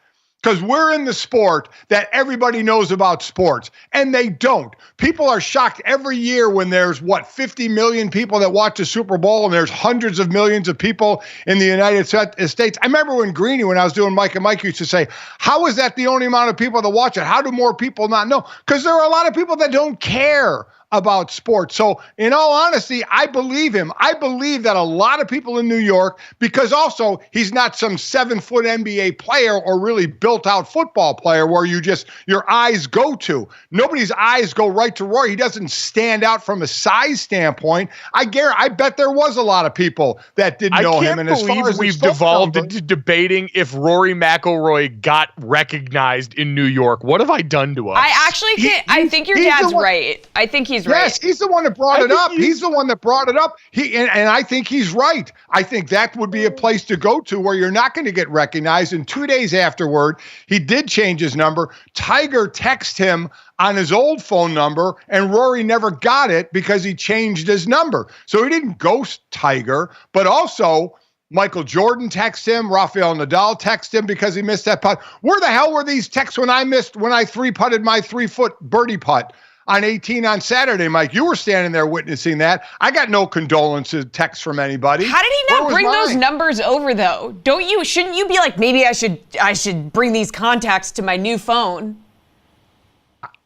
that everybody knows about sports, and they don't. People are shocked every year when there's 50 million people that watch the Super Bowl, and there's hundreds of millions of people in the United States. I remember when Greeny, when I was doing Mike and Mike, used to say, how is that the only amount of people that watch it? How do more people not know? Because there are a lot of people that don't care about sports. So in all honesty, I believe him. I believe that a lot of people in New York, because also he's not some 7-foot NBA player or really built out football player where your eyes go to. Nobody's eyes go right to Rory. He doesn't stand out from a size standpoint. I bet there was a lot of people that didn't know him. And as far as we've devolved into debating if Rory McIlroy got recognized in New York. What have I done to us? I think your dad's right. I think he's right. Yes, he's the one that brought it up. He's the one that brought it up. And I think he's right. I think that would be a place to go to where you're not going to get recognized. And 2 days afterward, he did change his number. Tiger texted him on his old phone number, and Rory never got it because he changed his number. So he didn't ghost Tiger, but also Michael Jordan texted him. Rafael Nadal texted him because he missed that putt. Where the hell were these texts when I 3-putted my 3-foot birdie putt on 18 on Saturday, Mike? You were standing there witnessing that. I got no condolences text from anybody. How did he not bring those numbers over, though? Shouldn't you be like, maybe I should bring these contacts to my new phone?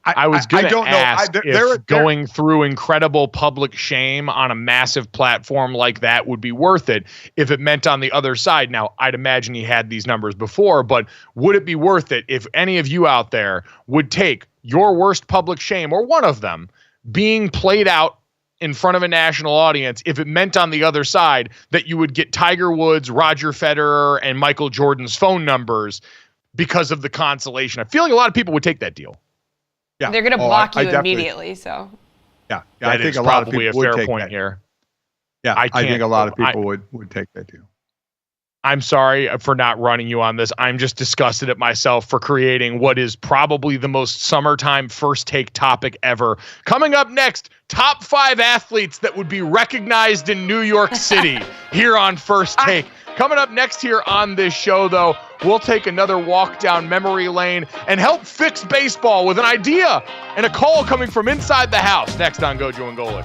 I was going to ask if going through incredible public shame on a massive platform like that would be worth it if it meant on the other side. Now, I'd imagine he had these numbers before, but would it be worth it if any of you out there would take your worst public shame, or one of them, being played out in front of a national audience, if it meant on the other side that you would get Tiger Woods, Roger Federer, and Michael Jordan's phone numbers because of the consolation? I feel like a lot of people would take that deal. Yeah. They're going to block you immediately. So yeah, I think a lot of people would take that. Fair point here. Yeah, I think a lot of people would take that deal. I'm sorry for not running you on this. I'm just disgusted at myself for creating what is probably the most summertime first take topic ever. Coming up next, top 5 athletes that would be recognized in New York City here on First Take. Coming up next here on this show, though, we'll take another walk down memory lane and help fix baseball with an idea and a call coming from inside the house. Next on GoJo and Golic.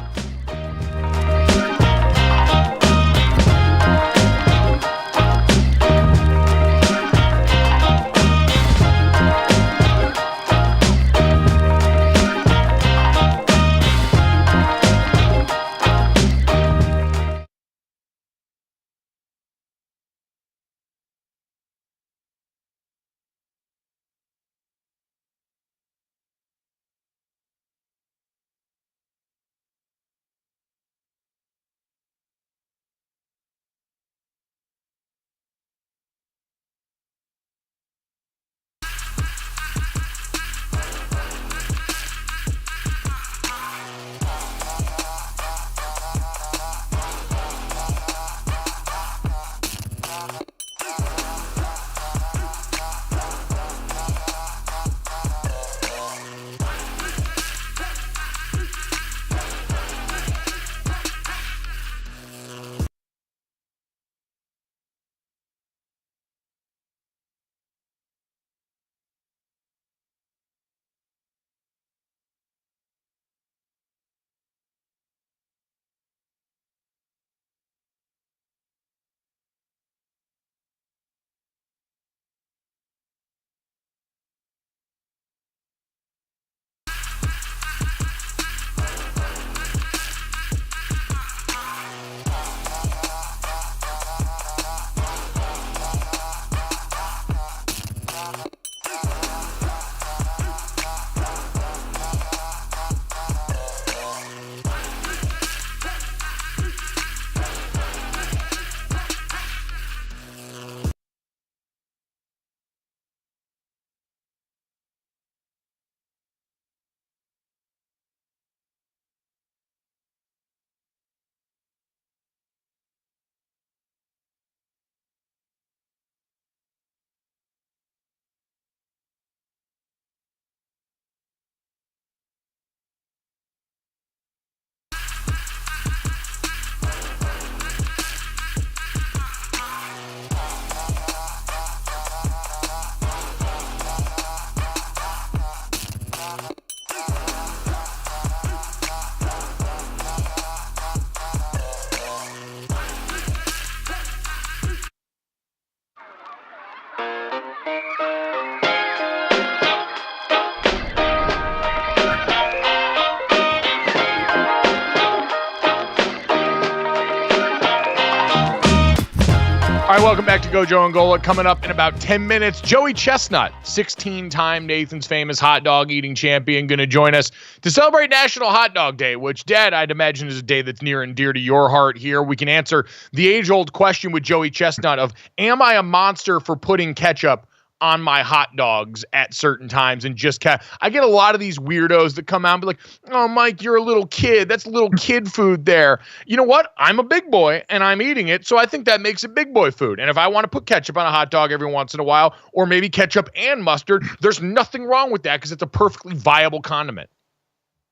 All right, welcome back to GoJo and Golic. Coming up in about 10 minutes, Joey Chestnut, 16-time Nathan's Famous hot dog eating champion, going to join us to celebrate National Hot Dog Day, which, Dad, I'd imagine is a day that's near and dear to your heart here. We can answer the age-old question with Joey Chestnut of, am I a monster for putting ketchup on my hot dogs at certain times? And just I get a lot of these weirdos that come out and be like, oh, Mike, you're a little kid. That's little kid food there. You know what? I'm a big boy and I'm eating it. So I think that makes it big boy food. And if I want to put ketchup on a hot dog every once in a while, or maybe ketchup and mustard, there's nothing wrong with that because it's a perfectly viable condiment.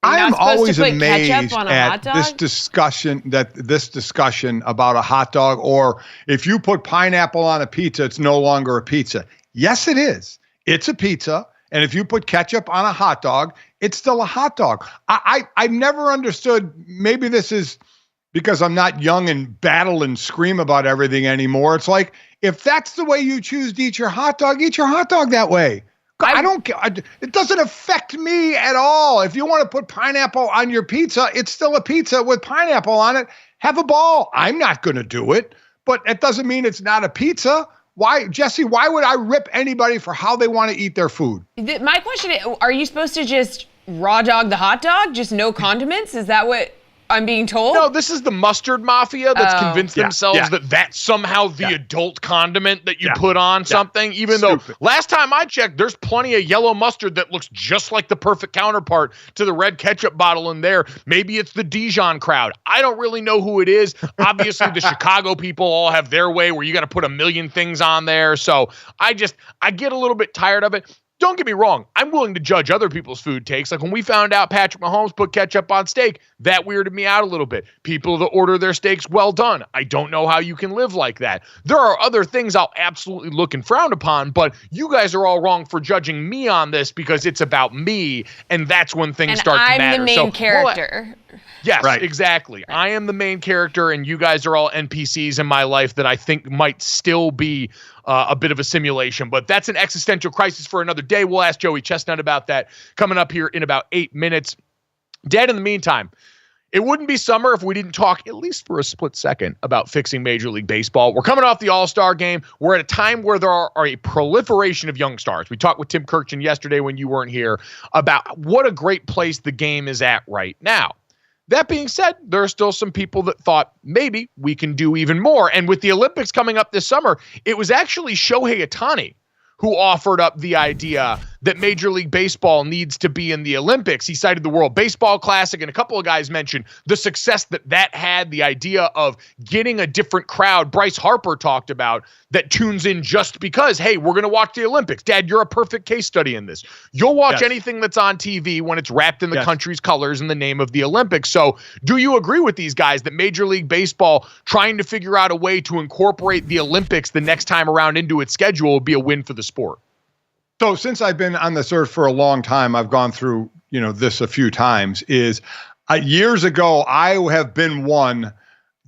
I'm always put amazed ketchup on a hot at dog? this discussion about a hot dog, or if you put pineapple on a pizza, it's no longer a pizza. Yes, it is. It's a pizza. And if you put ketchup on a hot dog, it's still a hot dog. I've never understood, maybe this is because I'm not young and battle and scream about everything anymore. It's like, if that's the way you choose to eat your hot dog that way. I don't care. It doesn't affect me at all. If you want to put pineapple on your pizza, it's still a pizza with pineapple on it. Have a ball. I'm not going to do it, but it doesn't mean it's not a pizza. Why, Jesse, why would I rip anybody for how they want to eat their food? My question is, are you supposed to just raw dog the hot dog? Just no condiments? Is that what I'm being told? No, this is the mustard mafia that's convinced themselves that that's somehow the adult condiment that you put on something, even though last time I checked, there's plenty of yellow mustard that looks just like the perfect counterpart to the red ketchup bottle in there. Maybe it's the Dijon crowd. I don't really know who it is. Obviously, the Chicago people all have their way where you got to put a million things on there. So I get a little bit tired of it. Don't get me wrong. I'm willing to judge other people's food takes. Like when we found out Patrick Mahomes put ketchup on steak, that weirded me out a little bit. People that order their steaks well done. I don't know how you can live like that. There are other things I'll absolutely look and frown upon, but you guys are all wrong for judging me on this because it's about me, and that's when things start to matter. I'm the main character. Yes, right. Exactly. I am the main character, and you guys are all NPCs in my life that I think might still be a bit of a simulation. But that's an existential crisis for another day. We'll ask Joey Chestnut about that coming up here in about 8 minutes. Dad, in the meantime, it wouldn't be summer if we didn't talk, at least for a split second, about fixing Major League Baseball. We're coming off the All-Star game. We're at a time where there are a proliferation of young stars. We talked with Tim Kirchin yesterday when you weren't here about what a great place the game is at right now. That being said, there are still some people that thought maybe we can do even more. And with the Olympics coming up this summer, it was actually Shohei Ohtani who offered up the idea that Major League Baseball needs to be in the Olympics. He cited the World Baseball Classic, and a couple of guys mentioned the success that had, the idea of getting a different crowd. Bryce Harper talked about that tunes in just because, hey, we're going to watch the Olympics. Dad, you're a perfect case study in this. You'll watch anything that's on TV when it's wrapped in the country's colors in the name of the Olympics. So do you agree with these guys that Major League Baseball trying to figure out a way to incorporate the Olympics the next time around into its schedule will be a win for the sport? So since I've been on this earth for a long time, I've gone through, this a few times, years ago, I have been one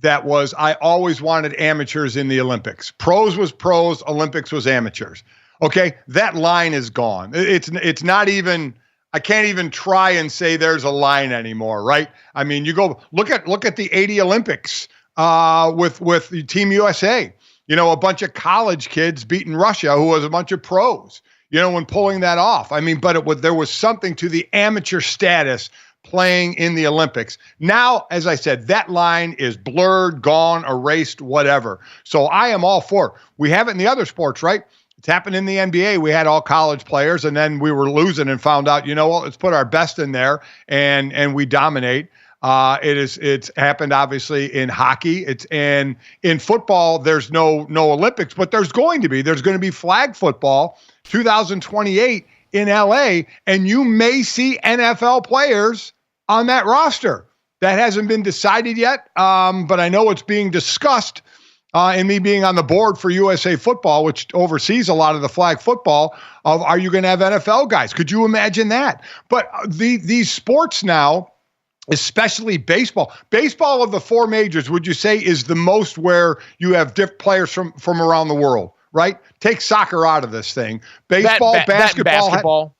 that I always wanted amateurs in the Olympics. Pros was pros, Olympics was amateurs. Okay. That line is gone. It's not even, I can't even try and say there's a line anymore. Right. I mean, you go look at the 80 Olympics, with Team USA, a bunch of college kids beating Russia, who was a bunch of pros. When pulling that off. I mean, but there was something to the amateur status playing in the Olympics. Now, as I said, that line is blurred, gone, erased, whatever. So I am all for it. We have it in the other sports, right? It's happened in the NBA. We had all college players, and then we were losing and found out, let's put our best in there, and we dominate. It's happened obviously in hockey. In football, there's no Olympics, but there's going to be flag football 2028 in LA, and you may see NFL players on that roster. That hasn't been decided yet, but I know it's being discussed. And me being on the board for USA Football, which oversees a lot of the flag football, are you going to have NFL guys? Could you imagine that? But these sports now, especially baseball of the four majors, would you say is the most where you have players from around the world, right? Take soccer out of this thing. Baseball, basketball.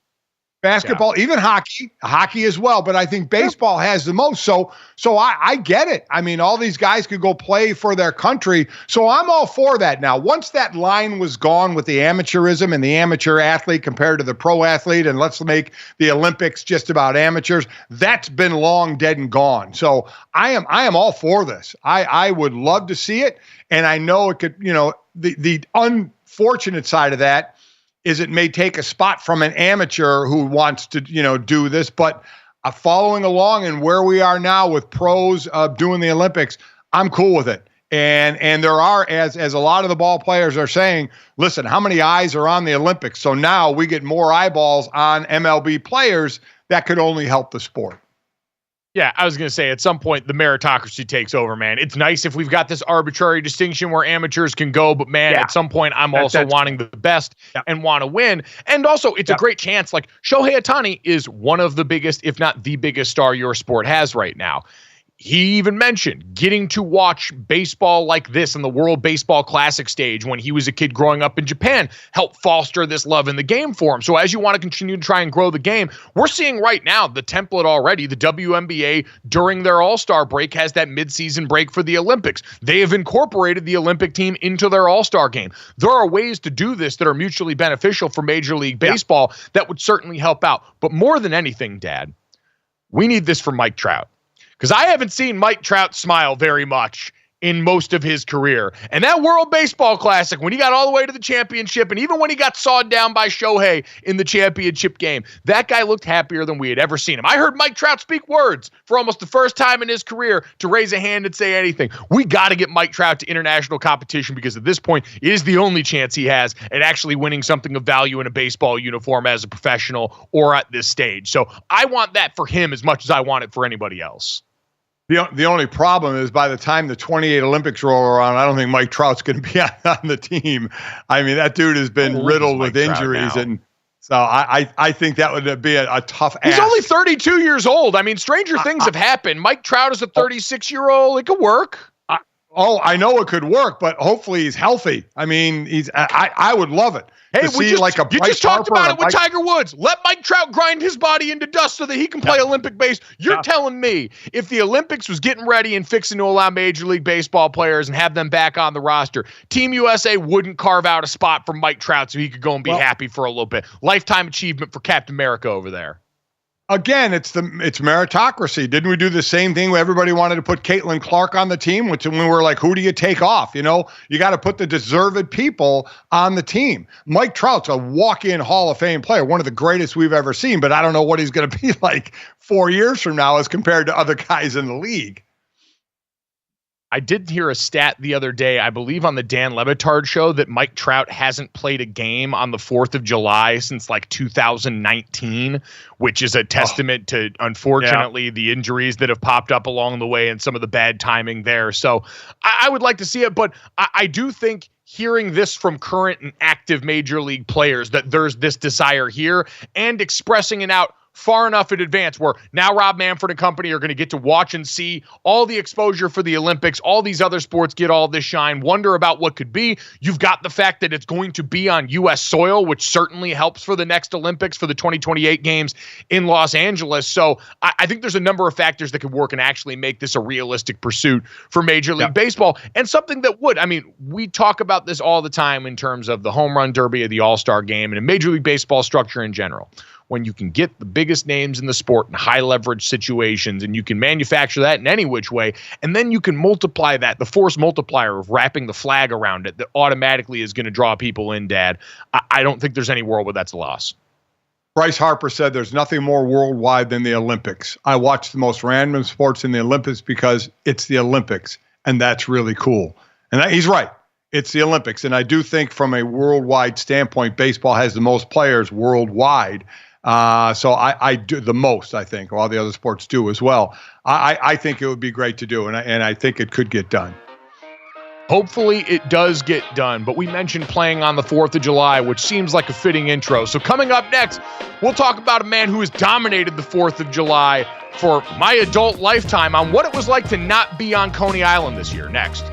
Basketball, even hockey as well. But I think baseball has the most. So I get it. I mean, all these guys could go play for their country. So I'm all for that now. Once that line was gone with the amateurism and the amateur athlete compared to the pro athlete, and let's make the Olympics just about amateurs, that's been long dead and gone. So I am all for this. I would love to see it. And I know it could, the unfortunate side of that is it may take a spot from an amateur who wants to, do this, but following along and where we are now with pros doing the Olympics, I'm cool with it. And there are, as a lot of the ball players are saying, listen, how many eyes are on the Olympics? So now we get more eyeballs on MLB players. That could only help the sport. Yeah, I was going to say, at some point, the meritocracy takes over, man. It's nice if we've got this arbitrary distinction where amateurs can go, but, man, at some point, I'm also wanting the best and want to win. And also, it's a great chance. Like, Shohei Ohtani is one of the biggest, if not the biggest star your sport has right now. He even mentioned getting to watch baseball like this in the World Baseball Classic stage when he was a kid growing up in Japan helped foster this love in the game for him. So as you want to continue to try and grow the game, we're seeing right now the template already. The WNBA during their All-Star break has that midseason break for the Olympics. They have incorporated the Olympic team into their All-Star game. There are ways to do this that are mutually beneficial for Major League Baseball that would certainly help out. But more than anything, Dad, we need this for Mike Trout. Because I haven't seen Mike Trout smile very much in most of his career. And that World Baseball Classic, when he got all the way to the championship, and even when he got sawed down by Shohei in the championship game, that guy looked happier than we had ever seen him. I heard Mike Trout speak words for almost the first time in his career to raise a hand and say anything. We got to get Mike Trout to international competition, because at this point, it is the only chance he has at actually winning something of value in a baseball uniform as a professional or at this stage. So I want that for him as much as I want it for anybody else. The only problem is by the time the 28 Olympics roll around, I don't think Mike Trout's going to be on the team. I mean, that dude has been riddled with injuries. And so I think that would be a tough ask. He's only 32 years old. I mean, stranger things have happened. Mike Trout is a 36-year-old. It could work. I know it could work, but hopefully he's healthy. I mean, I would love it. Hey, you Bryce just talked Harper about it with Tiger Woods. Let Mike Trout grind his body into dust so that he can play Olympic base. You're telling me if the Olympics was getting ready and fixing to allow Major League Baseball players and have them back on the roster, Team USA wouldn't carve out a spot for Mike Trout so he could go and be happy for a little bit. Lifetime achievement for Captain America over there. Again, it's meritocracy. Didn't we do the same thing where everybody wanted to put Caitlin Clark on the team? When we were like, who do you take off? You got to put the deserved people on the team. Mike Trout's a walk-in Hall of Fame player, one of the greatest we've ever seen, but I don't know what he's going to be like 4 years from now as compared to other guys in the league. I did hear a stat the other day, I believe on the Dan Le Batard show, that Mike Trout hasn't played a game on the 4th of July since like 2019, which is a testament to, unfortunately, the injuries that have popped up along the way and some of the bad timing there. So I would like to see it, but I do think hearing this from current and active major league players that there's this desire here and expressing it out far enough in advance where now Rob Manfred and company are going to get to watch and see all the exposure for the Olympics. All these other sports get all this shine, wonder about what could be. You've got the fact that it's going to be on U.S. soil, which certainly helps for the next Olympics for the 2028 games in Los Angeles. So I think there's a number of factors that could work and actually make this a realistic pursuit for Major League Baseball, and something that would, I mean, we talk about this all the time in terms of the home run derby of the All-Star game and in Major League Baseball structure in general. When you can get the biggest names in the sport in high leverage situations and you can manufacture that in any which way, and then you can multiply that, the force multiplier of wrapping the flag around it that automatically is going to draw people in, Dad. I don't think there's any world where that's a loss. Bryce Harper said there's nothing more worldwide than the Olympics. I watch the most random sports in the Olympics because it's the Olympics, and that's really cool. And he's right. It's the Olympics. And I do think from a worldwide standpoint, baseball has the most players worldwide. So I do the most, I think. All the other sports do as well. I think it would be great to do, and I think it could get done. Hopefully it does get done, but we mentioned playing on the 4th of July, which seems like a fitting intro. So coming up next, we'll talk about a man who has dominated the 4th of July for my adult lifetime on what it was like to not be on Coney Island this year. Next.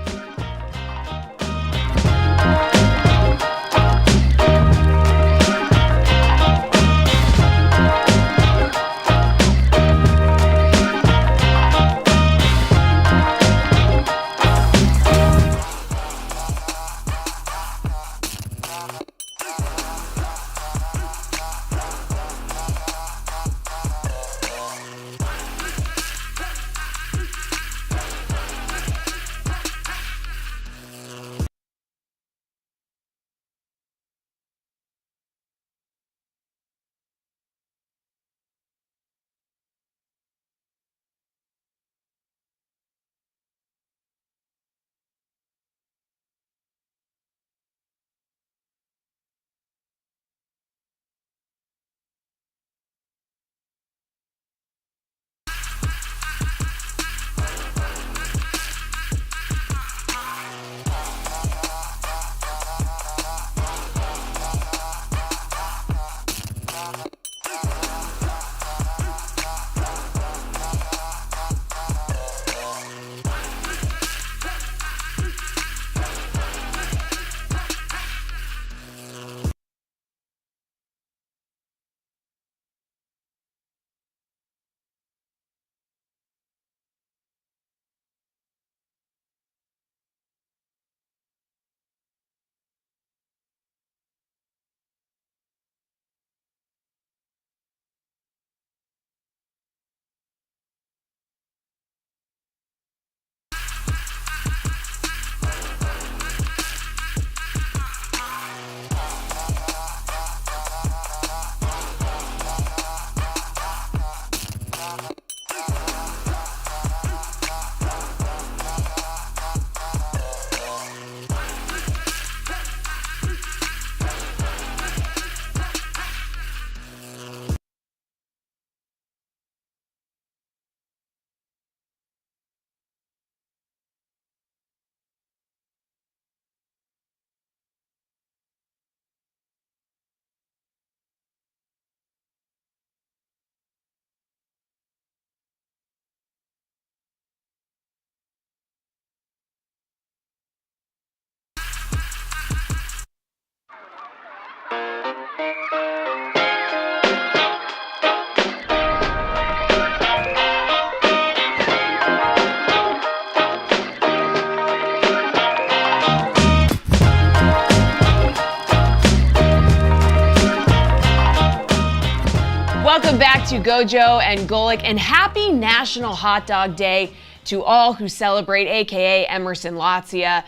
Welcome back to GoJo and Golic, and happy National Hot Dog Day to all who celebrate, aka Emerson Latzia.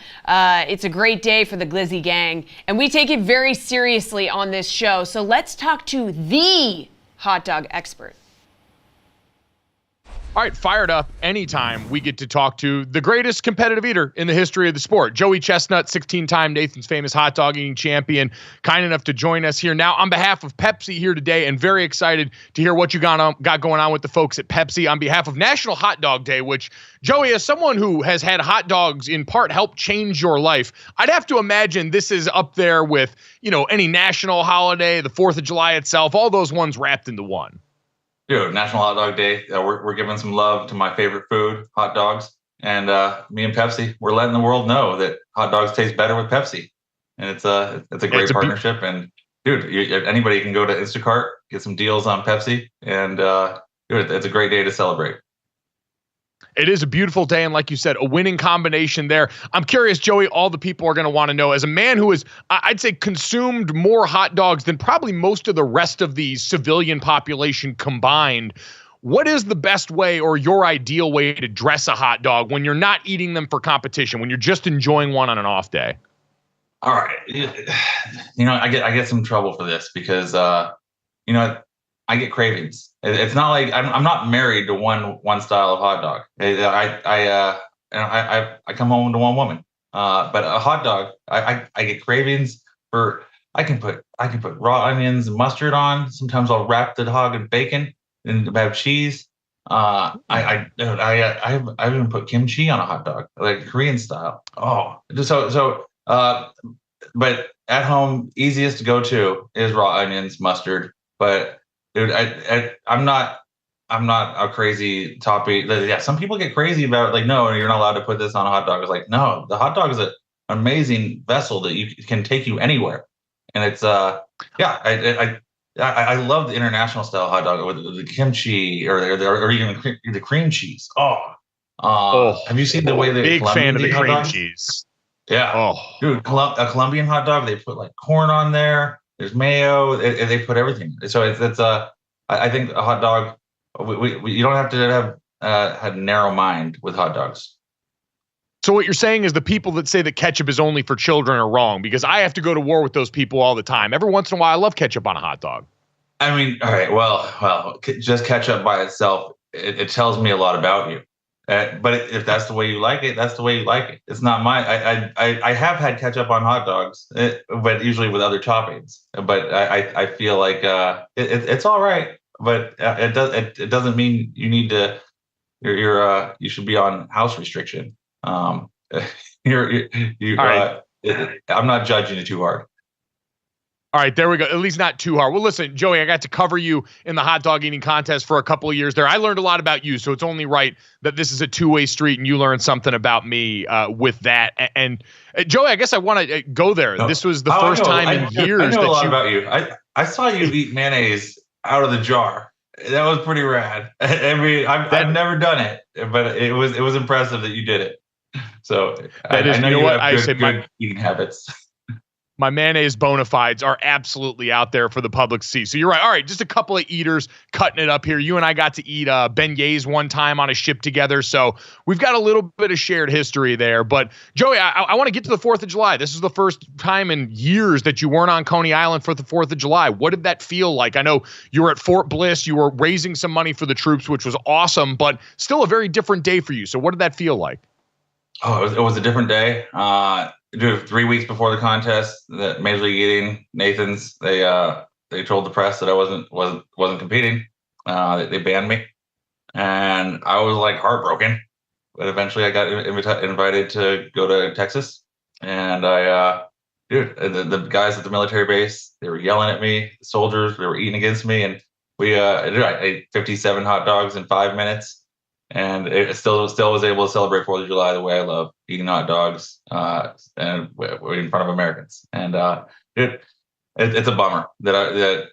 It's a great day for the Glizzy gang, and we take it very seriously on this show. So let's talk to the hot dog expert. All right, fired up anytime we get to talk to the greatest competitive eater in the history of the sport. Joey Chestnut, 16-time Nathan's Famous hot dog eating champion, kind enough to join us here now on behalf of Pepsi here today, and very excited to hear what you got going on with the folks at Pepsi on behalf of National Hot Dog Day, which, Joey, as someone who has had hot dogs in part help change your life, I'd have to imagine this is up there with, any national holiday, the 4th of July itself, all those ones wrapped into one. Dude, National Hot Dog Day. We're giving some love to my favorite food, hot dogs. And me and Pepsi, we're letting the world know that hot dogs taste better with Pepsi. And it's a great partnership. And dude, anybody can go to Instacart, get some deals on Pepsi, and dude, it's a great day to celebrate. It is a beautiful day, and like you said, a winning combination there. I'm curious, Joey, all the people are going to want to know, as a man who has, I'd say, consumed more hot dogs than probably most of the rest of the civilian population combined, what is the best way or your ideal way to dress a hot dog when you're not eating them for competition, when you're just enjoying one on an off day? All right. I get some trouble for this because, I get cravings. It's not like I'm not married to one style of hot dog. I come home to one woman. But a hot dog, I get cravings for. I can put raw onions and mustard on. Sometimes I'll wrap the hog in bacon and have cheese. I even put kimchi on a hot dog, like Korean style. Oh, but at home, easiest to go to is raw onions, mustard. But dude, I'm not a crazy topping. Yeah, some people get crazy about it, like, no, you're not allowed to put this on a hot dog. It's like, no, the hot dog is an amazing vessel that can take you anywhere. And it's I love the international style hot dog with the kimchi or even the cream cheese. Have you seen the way they big fan of the cream cheese? Yeah, dude, a Colombian hot dog, they put like corn on there. There's mayo. They put everything. So I think a hot dog. You don't have to have a narrow mind with hot dogs. So what you're saying is the people that say that ketchup is only for children are wrong, because I have to go to war with those people all the time. Every once in a while, I love ketchup on a hot dog. I mean, all right, well, just ketchup by itself, it tells me a lot about you. But if that's the way you like it, that's the way you like it. It's not mine. I have had ketchup on hot dogs, but usually with other toppings. But I feel like it's all right. But it doesn't mean you need to. You should be on house restriction. I'm not judging it too hard. All right, there we go. At least not too hard. Well, listen, Joey, I got to cover you in the hot dog eating contest for a couple of years there. I learned a lot about you, so it's only right that this is a two-way street and you learned something about me with that. And Joey, I guess I want to go there. No. This was the first time in years I know a lot about you. I saw you eat mayonnaise out of the jar. That was pretty rad. I mean, I've never done it, but it was impressive that you did it. So I know you have good eating habits. My mayonnaise bona fides are absolutely out there for the public to see. So you're right. All right, just a couple of eaters cutting it up here. You and I got to eat beignets one time on a ship together. So we've got a little bit of shared history there. But Joey, I want to get to the 4th of July. This is the first time in years that you weren't on Coney Island for the 4th of July. What did that feel like? I know you were at Fort Bliss. You were raising some money for the troops, which was awesome, but still a very different day for you. So what did that feel like? Oh, it was a different day. 3 weeks before the contest, that Major League Eating, Nathan's, they told the press that I wasn't competing. They banned me, and I was like heartbroken. But eventually, I got invited to go to Texas, and the guys at the military base, they were yelling at me. The soldiers, they were eating against me, and I ate 57 hot dogs in 5 minutes. And it still was able to celebrate 4th of July the way I love eating hot dogs and in front of Americans. And it's a bummer that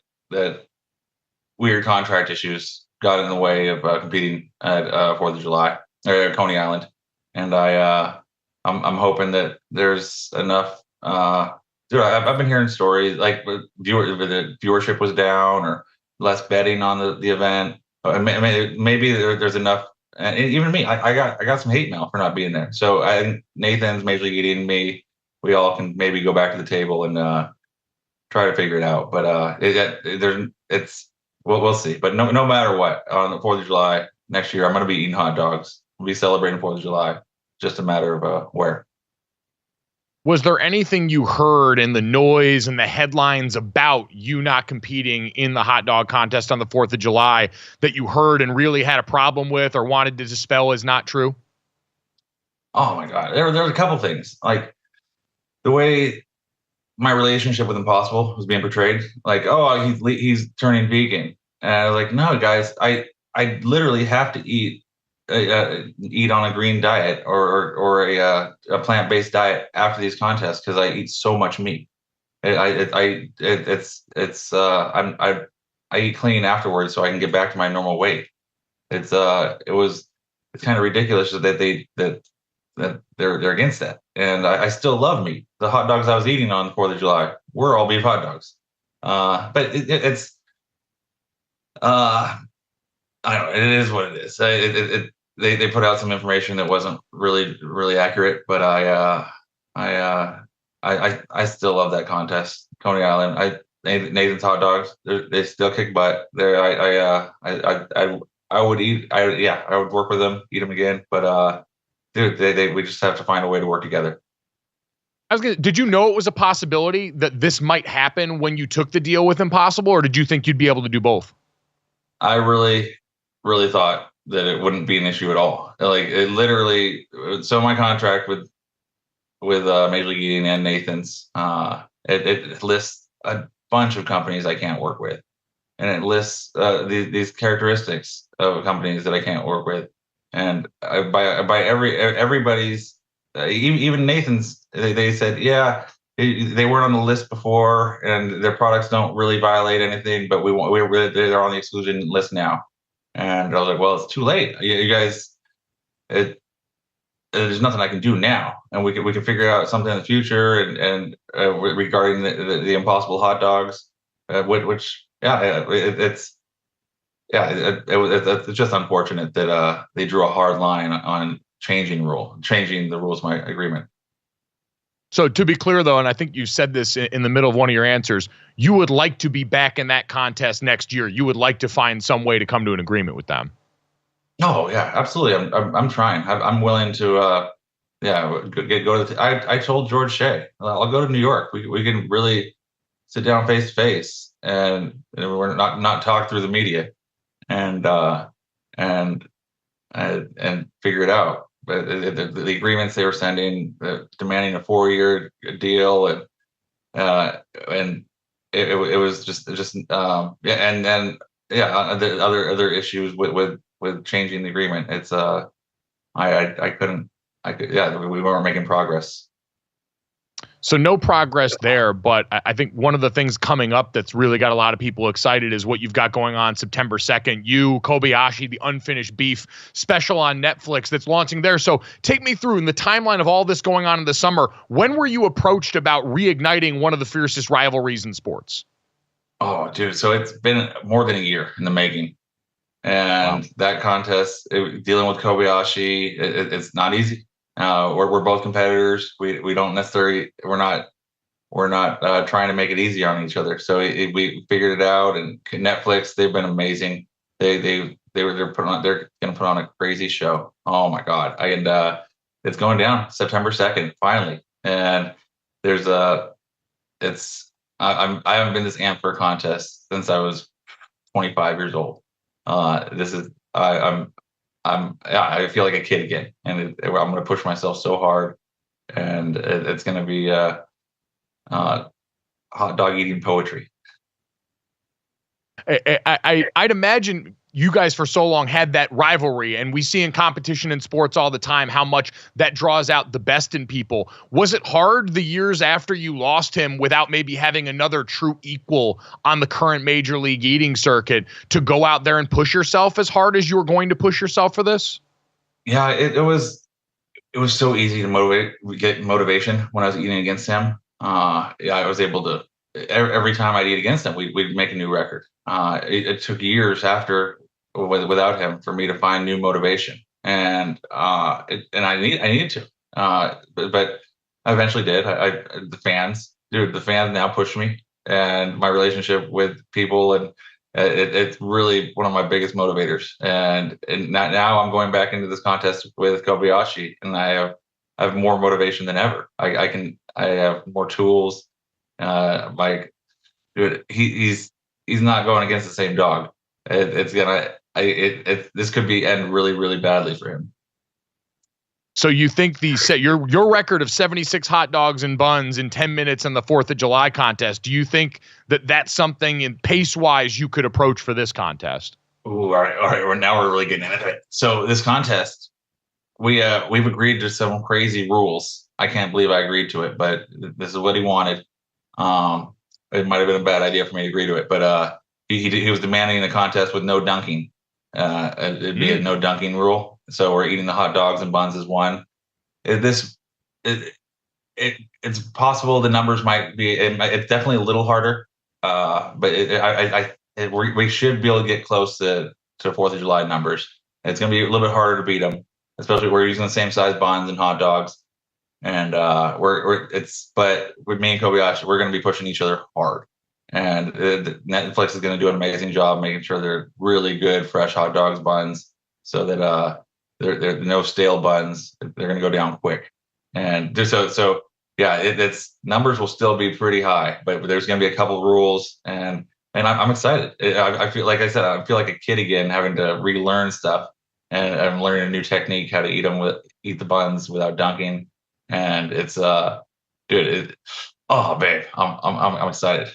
weird contract issues got in the way of competing at 4th of July or Coney Island. And I'm hoping that there's enough. I've been hearing stories like the viewership was down, or less betting on the event. Maybe there's enough. And even me, I got some hate mail for not being there. So I think Nathan's, Major League Eating, me, we all can maybe go back to the table and try to figure it out. But we'll see. But no matter what, on the 4th of July next year, I'm going to be eating hot dogs. We'll be celebrating 4th of July. Just a matter of where. Was there anything you heard in the noise and the headlines about you not competing in the hot dog contest on the 4th of July that you heard and really had a problem with or wanted to dispel as not true? Oh my God. There was a couple things. Like the way my relationship with Impossible was being portrayed. Like, oh, he's turning vegan. And I was like, no, guys, I literally have to eat on a green diet or a plant-based diet after these contests because I eat so much meat. I eat clean afterwards so I can get back to my normal weight. It's kind of ridiculous that they're against that. And I still love meat. The hot dogs I was eating on the 4th of July were all beef hot dogs. But it's I don't know. It is what it is. They put out some information that wasn't really accurate, but I still love that contest. Coney Island, Nathan's hot dogs, they still kick butt. I would work with them, eat them again, but dude, we just have to find a way to work together. Did you know it was a possibility that this might happen when you took the deal with Impossible, or did you think you'd be able to do both? I really thought that it wouldn't be an issue at all. Like it literally. So my contract with Major League Eating and Nathan's, it lists a bunch of companies I can't work with, and it lists these characteristics of companies that I can't work with, and by everybody's, even Nathan's, they said, yeah, they weren't on the list before, and their products don't really violate anything, but they're on the exclusion list now. And I was like, well, it's too late. You guys, there's nothing I can do now, and we can figure out something in the future. And regarding the Impossible hot dogs, it's just unfortunate that they drew a hard line on changing the rules of my agreement. So to be clear, though, and I think you said this in the middle of one of your answers, you would like to be back in that contest next year. You would like to find some way to come to an agreement with them. Oh yeah, absolutely. I'm trying. I'm willing to. Go to. I told George Shea, I'll go to New York. We can really sit down face to face, and we're not talk through the media, and figure it out. But the agreements they were sending, demanding a 4-year deal, and it was just and then the other issues with changing the agreement. It's we weren't making progress. So no progress there, but I think one of the things coming up that's really got a lot of people excited is what you've got going on September 2nd. You, Kobayashi, the Unfinished Beef special on Netflix that's launching there. So take me through in the timeline of all this going on in the summer. When were you approached about reigniting one of the fiercest rivalries in sports? Oh, dude. So it's been more than a year in the making. And that contest, dealing with Kobayashi, it's not easy. We're both competitors. We don't necessarily, we're not trying to make it easy on each other. So we figured it out. And Netflix, they've been amazing. They're going to put on a crazy show. Oh my God! It's going down September 2nd finally. And I haven't been this amped for a contest since I was 25 years old. I feel like a kid again, and I'm going to push myself so hard, and it's going to be hot dog eating poetry. I'd imagine you guys for so long had that rivalry, and we see in competition in sports all the time how much that draws out the best in people. Was it hard the years after you lost him without maybe having another true equal on the current Major League Eating circuit to go out there and push yourself as hard as you were going to push yourself for this? Yeah, it was so easy to get motivation when I was eating against him. I was able to every time I'd eat against him, we'd make a new record. It took years without him for me to find new motivation, and I needed to, but I eventually did. The fans now push me, and my relationship with people, and it's really one of my biggest motivators. And now I'm going back into this contest with Kobayashi, and I have more motivation than ever. I have more tools. He's not going against the same dog. This could end really, really badly for him. So you think your record of 76 hot dogs and buns in 10 minutes in the 4th of July contest, do you think that that's something in pace-wise you could approach for this contest? Ooh, all right. Now we're really getting into it. So this contest, we've agreed to some crazy rules. I can't believe I agreed to it, but this is what he wanted. It might have been a bad idea for me to agree to it, but he was demanding the contest with no dunking. It'd be a no dunking rule. So we're eating the hot dogs and buns as one. It's possible the numbers might be. It's definitely a little harder, but we should be able to get close to 4th of July numbers. It's going to be a little bit harder to beat them, especially we're using the same size buns and hot dogs. And but with me and Kobayashi, we're going to be pushing each other hard. And Netflix is going to do an amazing job making sure they're really good, fresh hot dogs, buns, so that they're no stale buns. They're going to go down quick. And so it's numbers will still be pretty high, but there's going to be a couple of rules, and I'm excited. I feel like I said, I feel like a kid again, having to relearn stuff, and I'm learning a new technique how to eat the buns without dunking. And it's babe, I'm excited.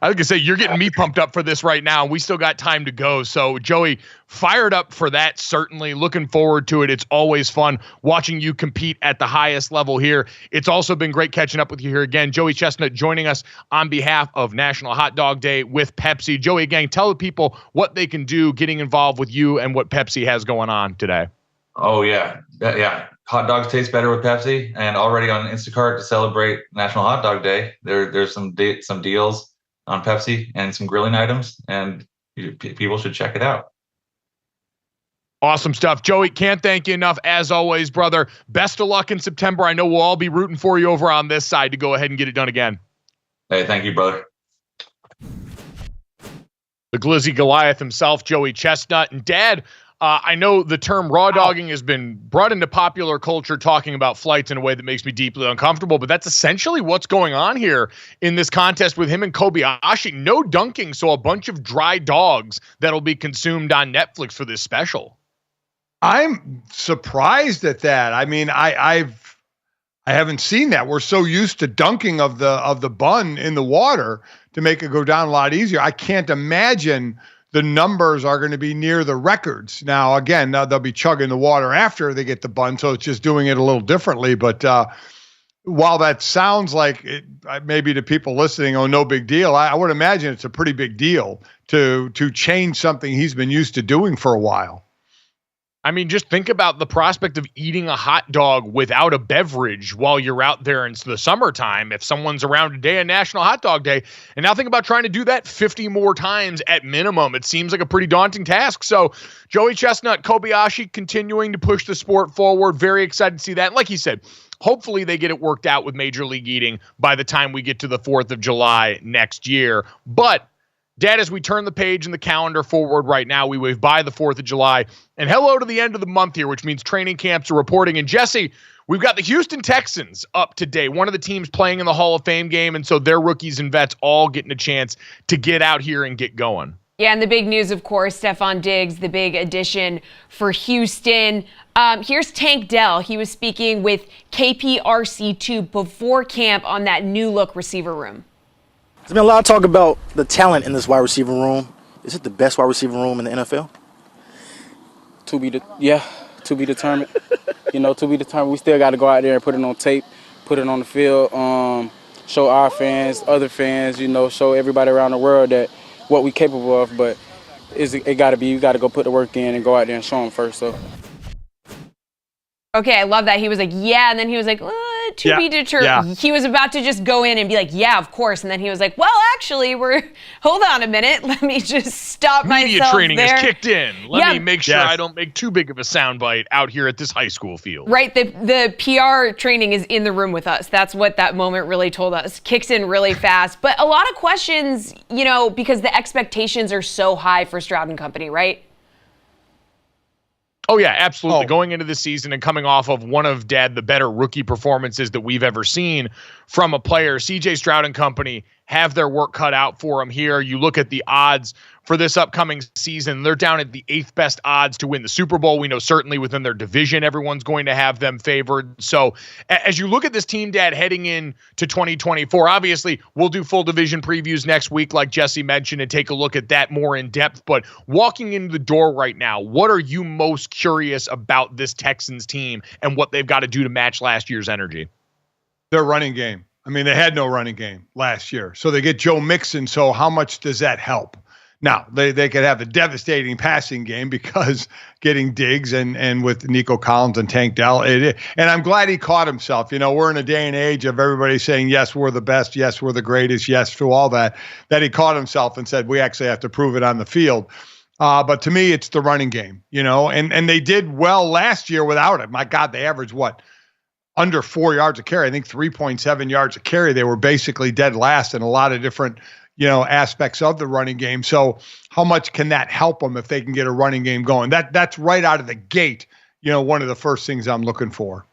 I was gonna say, you're getting me pumped up for this right now. We still got time to go. So Joey, fired up for that. Certainly looking forward to it. It's always fun watching you compete at the highest level here. It's also been great catching up with you here again. Joey Chestnut joining us on behalf of National Hot Dog Day with Pepsi. Joey, again, tell the people what they can do getting involved with you and what Pepsi has going on today. Oh yeah. Hot dogs taste better with Pepsi, and already on Instacart to celebrate National Hot Dog Day, there's some deals on Pepsi and some grilling items, and people should check it out. Awesome stuff. Joey, can't thank you enough as always, brother. Best of luck in September. I know we'll all be rooting for you over on this side to go ahead and get it done again. Hey, thank you, brother. The Glizzy Goliath himself, Joey Chestnut. And Dad, I know the term raw dogging has been brought into popular culture, talking about flights in a way that makes me deeply uncomfortable, but that's essentially what's going on here in this contest with him and Kobayashi. No dunking, so a bunch of dry dogs that'll be consumed on Netflix for this special. I'm surprised at that. I mean, I haven't seen that. We're so used to dunking of the bun in the water to make it go down a lot easier. I can't imagine the numbers are going to be near the records. Now, again, they'll be chugging the water after they get the bun, so it's just doing it a little differently. But while that sounds like it, maybe to people listening, no big deal, I would imagine it's a pretty big deal to change something he's been used to doing for a while. I mean, just think about the prospect of eating a hot dog without a beverage while you're out there in the summertime. If someone's around today on National Hot Dog Day, and now think about trying to do that 50 more times at minimum. It seems like a pretty daunting task. So Joey Chestnut, Kobayashi continuing to push the sport forward. Very excited to see that. And like he said, hopefully they get it worked out with Major League Eating by the time we get to the 4th of July next year. But Dad, as we turn the page in the calendar forward right now, we wave by the 4th of July and hello to the end of the month here, which means training camps are reporting. And Jesse, we've got the Houston Texans up to date, one of the teams playing in the Hall of Fame game. And so their rookies and vets all getting a chance to get out here and get going. Yeah, and the big news, of course, Stephon Diggs, the big addition for Houston. Here's Tank Dell. He was speaking with KPRC2 before camp on that new look receiver room. There's been a lot of talk about the talent in this wide receiver room. Is it the best wide receiver room in the NFL? To be determined. To be determined. We still got to go out there and put it on tape, put it on the field, show our fans, other fans, show everybody around the world that what we capable of. But you got to go put the work in and go out there and show them first. So. Okay, I love that. He was like, yeah, and then he was like, to be determined. He was about to just go in and be like, yeah, of course. And then he was like, well, actually, hold on a minute. Let me just stop Media myself training there. is kicked in. Let me make sure I don't make too big of a soundbite out here at this high school field. Right. The PR training is in the room with us. That's what that moment really told us. Kicks in really fast. But a lot of questions, because the expectations are so high for Stroud and company, right? Oh, yeah, absolutely. Going into the season and coming off of one of, Dad, the better rookie performances that we've ever seen from a player. C.J. Stroud and company have their work cut out for them here. You look at the odds for this upcoming season, they're down at the 8th best odds to win the Super Bowl. We know certainly within their division, everyone's going to have them favored. So as you look at this team, Dad, heading into 2024, obviously we'll do full division previews next week, like Jesse mentioned, and take a look at that more in depth. But walking into the door right now, what are you most curious about this Texans team and what they've got to do to match last year's energy? Their running game. I mean, they had no running game last year. So they get Joe Mixon. So how much does that help? Now, they could have a devastating passing game because getting Diggs and with Nico Collins and Tank Dell. And I'm glad he caught himself. We're in a day and age of everybody saying, yes, we're the best. Yes, we're the greatest. Yes, to all that he caught himself and said, we actually have to prove it on the field. But to me, it's the running game, and they did well last year without it. My God, they averaged under 4 yards a carry. I think 3.7 yards a carry. They were basically dead last in a lot of different aspects of the running game. So how much can that help them if they can get a running game going? That's right out of the gate, one of the first things I'm looking for.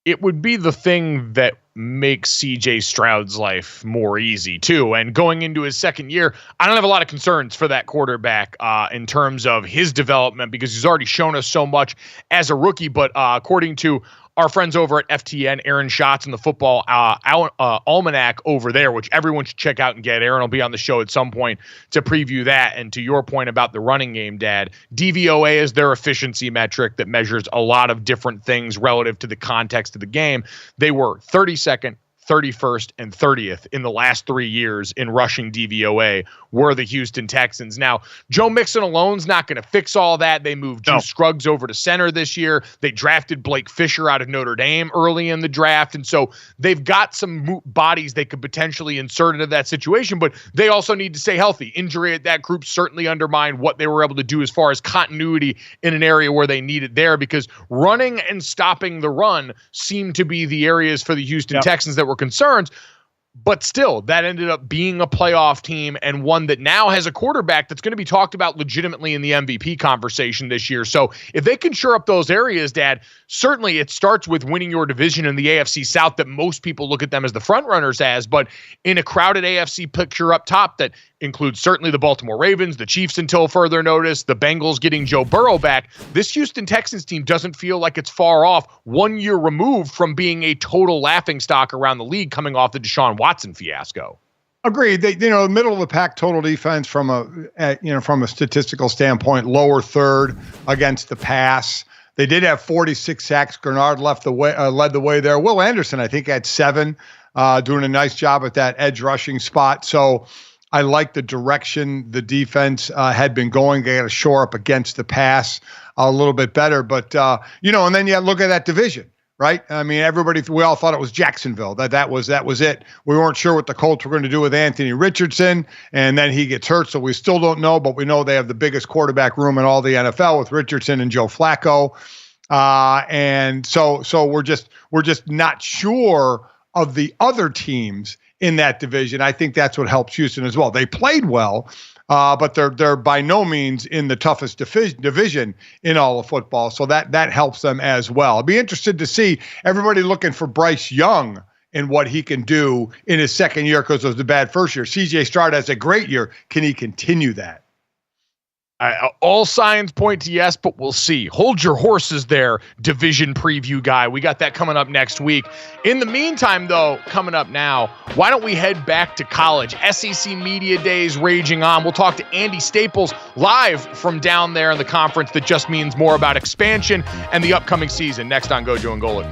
It would be the thing that makes CJ Stroud's life more easy too. And going into his second year, I don't have a lot of concerns for that quarterback in terms of his development because he's already shown us so much as a rookie. But according to our friends over at FTN, Aaron Schatz and the Football Almanac over there, which everyone should check out and get. Aaron will be on the show at some point to preview that. And to your point about the running game, Dad, DVOA is their efficiency metric that measures a lot of different things relative to the context of the game. They were 32nd, 31st, and 30th in the last 3 years in rushing DVOA were the Houston Texans. Now, Joe Mixon alone's not going to fix all that. They moved Juice Scruggs over to center this year. They drafted Blake Fisher out of Notre Dame early in the draft. And so they've got some bodies they could potentially insert into that situation, but they also need to stay healthy. Injury at that group certainly undermined what they were able to do as far as continuity in an area where they need it there, because running and stopping the run seemed to be the areas for the Houston Texans that were concerns. But still, that ended up being a playoff team and one that now has a quarterback that's going to be talked about legitimately in the MVP conversation this year. So if they can shore up those areas, Dad, certainly it starts with winning your division in the AFC South that most people look at them as the front runners as, but in a crowded AFC picture up top that includes certainly the Baltimore Ravens, the Chiefs until further notice, the Bengals getting Joe Burrow back, this Houston Texans team doesn't feel like it's far off 1 year removed from being a total laughingstock around the league coming off the Deshaun Watson fiasco. Agreed. They, middle of the pack total defense from a statistical standpoint, lower third against the pass. They did have 46 sacks. Grenard led the way there. Will Anderson, I think, had 7, doing a nice job at that edge rushing spot. So I like the direction the defense had been going. They got to shore up against the pass a little bit better. But, and then you look at that division, right? I mean, we all thought it was Jacksonville. That was it. We weren't sure what the Colts were going to do with Anthony Richardson, and then he gets hurt, so we still don't know, but we know they have the biggest quarterback room in all the NFL with Richardson and Joe Flacco. And so we're just not sure of the other teams in that division. I think that's what helps Houston as well. They played well, but they're by no means in the toughest division in all of football. So that helps them as well. I'll be interested to see everybody looking for Bryce Young and what he can do in his second year because it was a bad first year. CJ Stroud has a great year. Can he continue that? All signs point to yes, but we'll see. Hold your horses there, division preview guy. We got that coming up next week. In the meantime, though, coming up now, why don't we head back to college? SEC Media Days raging on. We'll talk to Andy Staples live from down there in the conference that just means more about expansion and the upcoming season. Next on GoJo and Golic.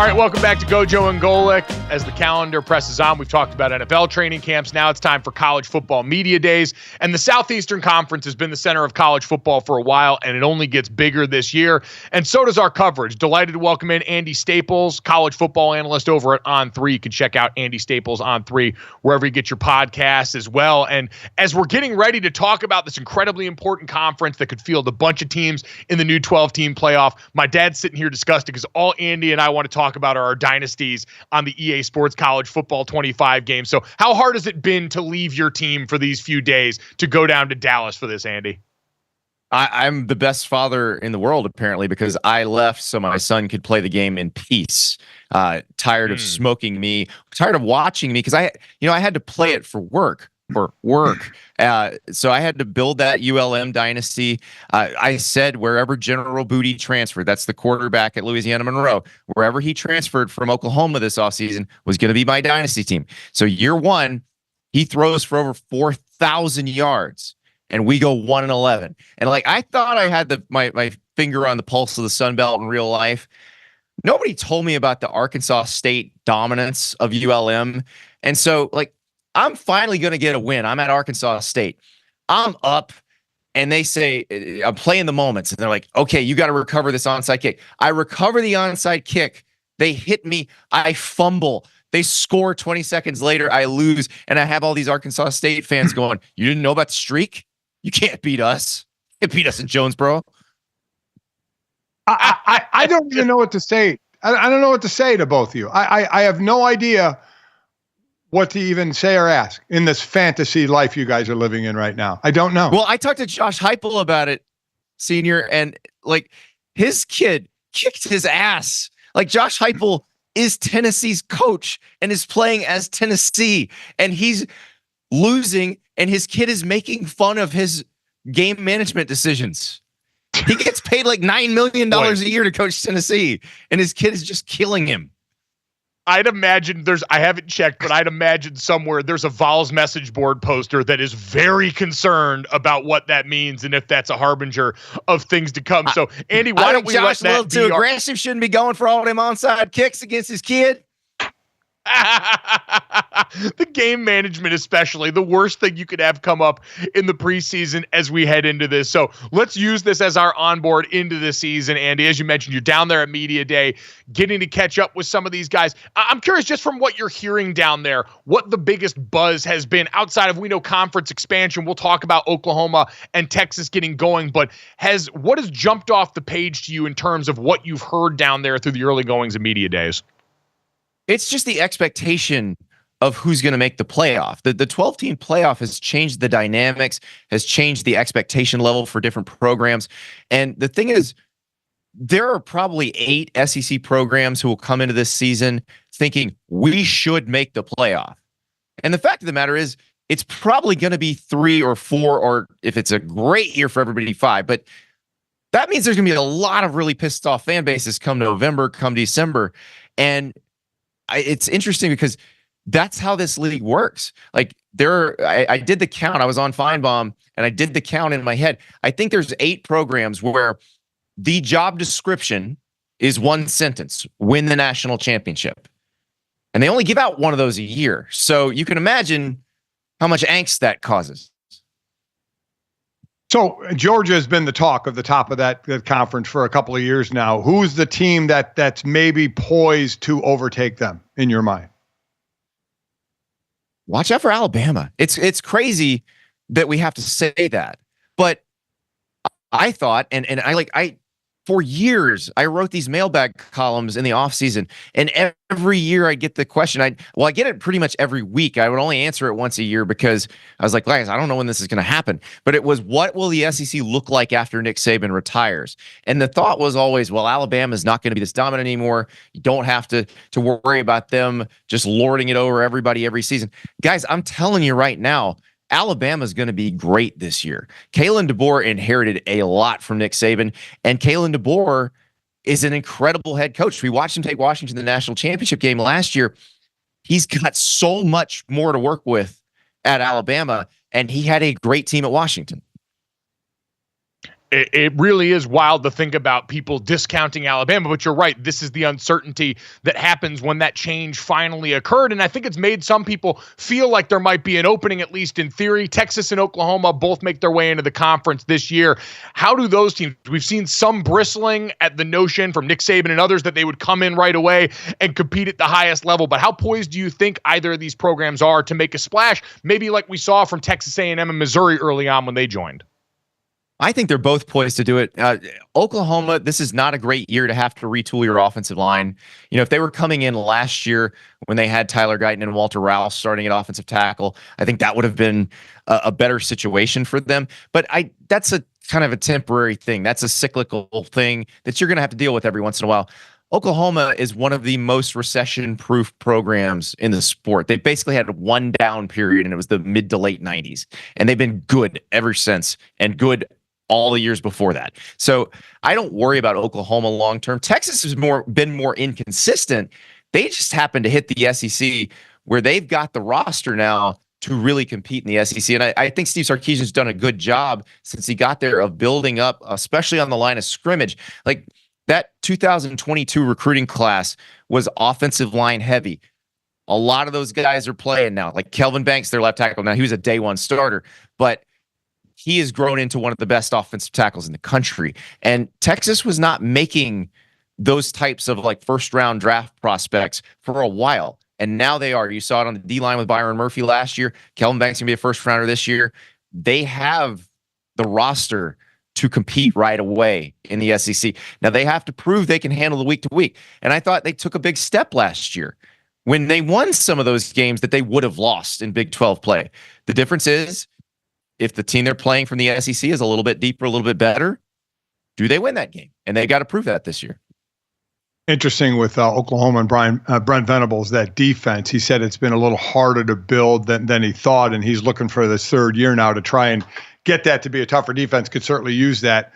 All right, welcome back to GoJo and Golic. As the calendar presses on, we've talked about NFL training camps. Now it's time for college football media days. And the Southeastern Conference has been the center of college football for a while, and it only gets bigger this year. And so does our coverage. Delighted to welcome in Andy Staples, college football analyst over at On3. You can check out Andy Staples On3 wherever you get your podcasts as well. And as we're getting ready to talk about this incredibly important conference that could field a bunch of teams in the new 12-team playoff, my dad's sitting here disgusted because all Andy and I want to talk about are our dynasties on the EA Sports College Football 25 game. So how hard has it been to leave your team for these few days to go down to Dallas for this, Andy? I'm the best father in the world, apparently, because I left so my son could play the game in peace. Tired of smoking me, tired of watching me, because I had to play it for work. So I had to build that ULM dynasty. I said wherever General Booty transferred, that's the quarterback at Louisiana Monroe, wherever he transferred from Oklahoma this offseason was going to be my dynasty team. So year one, he throws for over 4,000 yards, and we go 1-11. And like I thought I had my finger on the pulse of the Sun Belt in real life. Nobody told me about the Arkansas State dominance of ULM. And so like I'm finally going to get a win. I'm at Arkansas State. I'm up, and they say, I'm playing the moments, and they're like, okay, you got to recover this onside kick. I recover the onside kick. They hit me. I fumble. They score 20 seconds later. I lose, and I have all these Arkansas State fans going, you didn't know about the streak? You can't beat us. You can't beat us in Jonesboro. I don't even know what to say. I don't know what to say to both of you. I have no idea what to even say or ask in this fantasy life you guys are living in right now. I don't know. Well, I talked to Josh Heupel about it, senior, and like his kid kicked his ass. Like Josh Heupel is Tennessee's coach and is playing as Tennessee, and he's losing, and his kid is making fun of his game management decisions. He gets paid like $9 million a year to coach Tennessee, and his kid is just killing him. I'd imagine I haven't checked, but I'd imagine somewhere there's a Vols message board poster that is very concerned about what that means and if that's a harbinger of things to come. So, Andy, why don't we let that be? Josh, a little too aggressive, shouldn't be going for all them onside kicks against his kid. The game management, especially the worst thing you could have come up in the preseason as we head into this. So let's use this as our onboard into the season. Andy, as you mentioned, you're down there at Media Day, getting to catch up with some of these guys. I'm curious, just from what you're hearing down there, what the biggest buzz has been outside of, we know, conference expansion. We'll talk about Oklahoma and Texas getting going, but what has jumped off the page to you in terms of what you've heard down there through the early goings of Media Days? It's just the expectation of who's going to make the playoff. The 12-team playoff has changed the dynamics, has changed the expectation level for different programs. And the thing is, there are probably 8 SEC programs who will come into this season thinking we should make the playoff. And the fact of the matter is, it's probably going to be 3 or 4, or if it's a great year for everybody, 5. But that means there's going to be a lot of really pissed off fan bases come November, come December. And it's interesting because that's how this league works. Like I did the count. I was on Feinbaum and I did the count in my head. I think there's 8 programs where the job description is one sentence: win the national championship. And they only give out one of those a year. So you can imagine how much angst that causes. So Georgia has been the talk of the top of that conference for a couple of years now. Who's the team that's maybe poised to overtake them in your mind? Watch out for Alabama. It's crazy that we have to say that, but I thought, and I for years, I wrote these mailbag columns in the offseason, and every year I get the question. I get it pretty much every week. I would only answer it once a year because I was like, guys, I don't know when this is going to happen. But it was, what will the SEC look like after Nick Saban retires? And the thought was always, well, Alabama's not going to be this dominant anymore. You don't have to worry about them just lording it over everybody every season. Guys, I'm telling you right now, Alabama's going to be great this year. Kalen DeBoer inherited a lot from Nick Saban, and Kalen DeBoer is an incredible head coach. We watched him take Washington to the national championship game last year. He's got so much more to work with at Alabama, and he had a great team at Washington. It really is wild to think about people discounting Alabama, but you're right. This is the uncertainty that happens when that change finally occurred. And I think it's made some people feel like there might be an opening, at least in theory. Texas and Oklahoma both make their way into the conference this year. How do those teams, we've seen some bristling at the notion from Nick Saban and others that they would come in right away and compete at the highest level. But how poised do you think either of these programs are to make a splash, maybe like we saw from Texas A&M and Missouri early on when they joined? I think they're both poised to do it. Oklahoma, this is not a great year to have to retool your offensive line. You know, if they were coming in last year when they had Tyler Guyton and Walter Rouse starting at offensive tackle, I think that would have been a better situation for them. But that's a kind of a temporary thing. That's a cyclical thing that you're going to have to deal with every once in a while. Oklahoma is one of the most recession-proof programs in the sport. They basically had one down period, and it was the mid to late 90s. And they've been good ever since, and good all the years before that. So I don't worry about Oklahoma long-term. Texas has been more inconsistent. They just happen to hit the SEC where they've got the roster now to really compete in the SEC. And I think Steve Sarkisian's done a good job since he got there of building up, especially on the line of scrimmage. Like that 2022 recruiting class was offensive line heavy. A lot of those guys are playing now. Like Kelvin Banks, their left tackle. Now, he was a day one starter, but he has grown into one of the best offensive tackles in the country. And Texas was not making those types of like first round draft prospects for a while. And now they are. You saw it on the D-line with Byron Murphy last year. Kelvin Banks going to be a first rounder this year. They have the roster to compete right away in the SEC. Now they have to prove they can handle the week to week. And I thought they took a big step last year when they won some of those games that they would have lost in Big 12 play. The difference is, if the team they're playing from the SEC is a little bit deeper, a little bit better, do they win that game? And they got to prove that this year. Interesting with Oklahoma and Brent Venables, that defense. He said it's been a little harder to build than he thought, and he's looking for this third year now to try and get that to be a tougher defense. Could certainly use that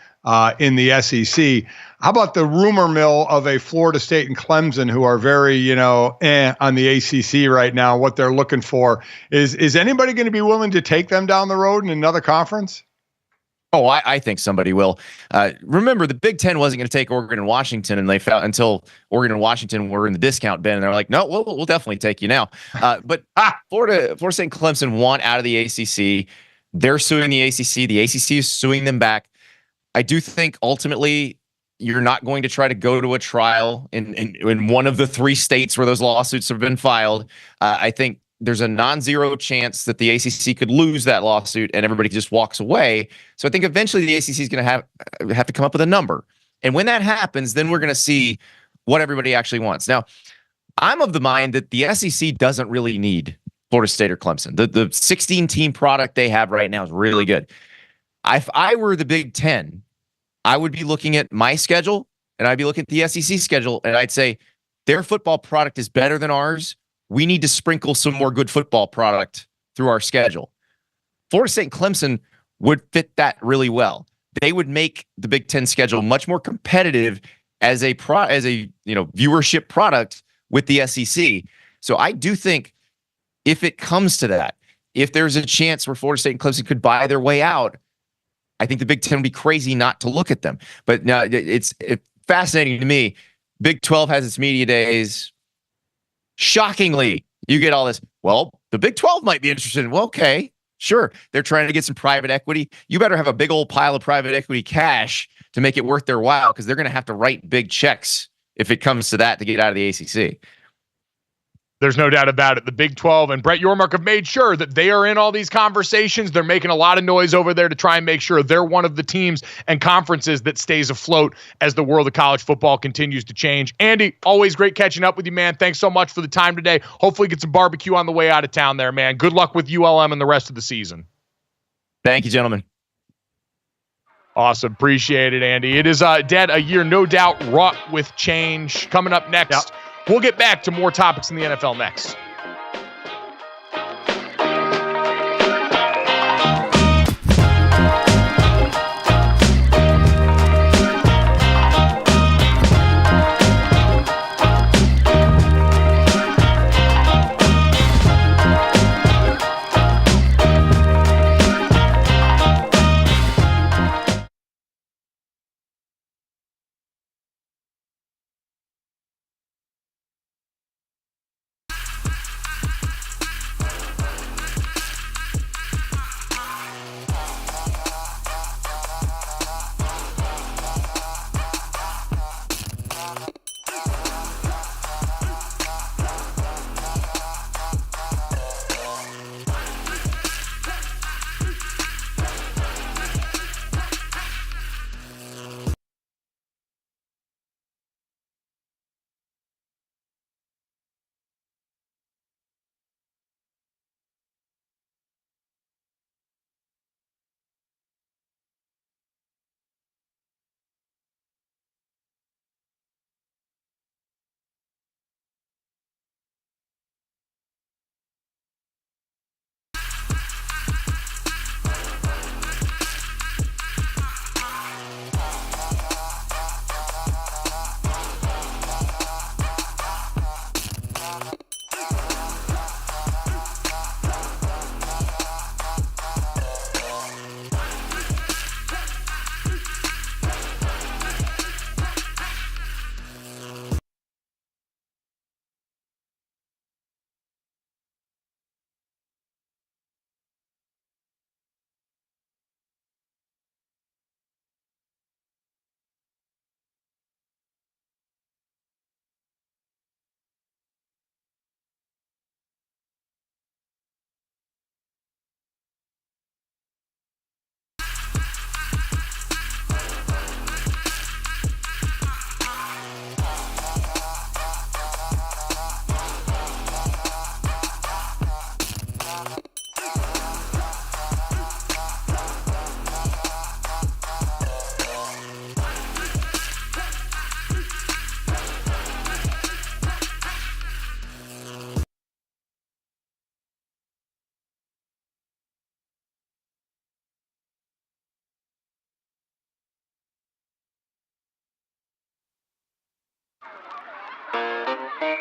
in the SEC. How about the rumor mill of a Florida State and Clemson who are very, on the ACC right now? What they're looking for is anybody going to be willing to take them down the road in another conference? Oh, I think somebody will. Remember, the Big Ten wasn't going to take Oregon and Washington, and they felt until Oregon and Washington were in the discount bin, and they're like, no, we'll definitely take you now. But Florida State and Clemson want out of the ACC. They're suing the ACC. The ACC is suing them back. I do think ultimately you're not going to try to go to a trial in one of the three states where those lawsuits have been filed. I think there's a non-zero chance that the ACC could lose that lawsuit and everybody just walks away. So I think eventually the ACC is going to have to come up with a number. And when that happens, then we're going to see what everybody actually wants. Now, I'm of the mind that the SEC doesn't really need Florida State or Clemson. The 16-team product they have right now is really good. If I were the Big Ten, I would be looking at my schedule and I'd be looking at the SEC schedule and I'd say their football product is better than ours. We need to sprinkle some more good football product through our schedule. Florida State and Clemson would fit that really well. They would make the Big Ten schedule much more competitive as a viewership product with the SEC. So I do think if it comes to that, if there's a chance where Florida State and Clemson could buy their way out, I think the Big Ten would be crazy not to look at them. But now it's fascinating to me. Big 12 has its media days. Shockingly, you get all this. Well, the Big 12 might be interested. Well, okay, sure. They're trying to get some private equity. You better have a big old pile of private equity cash to make it worth their while, because they're going to have to write big checks if it comes to that to get out of the ACC. There's no doubt about it. The Big 12 and Brett Yormark have made sure that they are in all these conversations. They're making a lot of noise over there to try and make sure they're one of the teams and conferences that stays afloat as the world of college football continues to change. Andy, always great catching up with you, man. Thanks so much for the time today. Hopefully get some barbecue on the way out of town there, man. Good luck with ULM and the rest of the season. Thank you, gentlemen. Awesome. Appreciate it, Andy. It is dead a year, no doubt, wrought with change. Coming up next. Yep. We'll get back to more topics in the NFL next. Welcome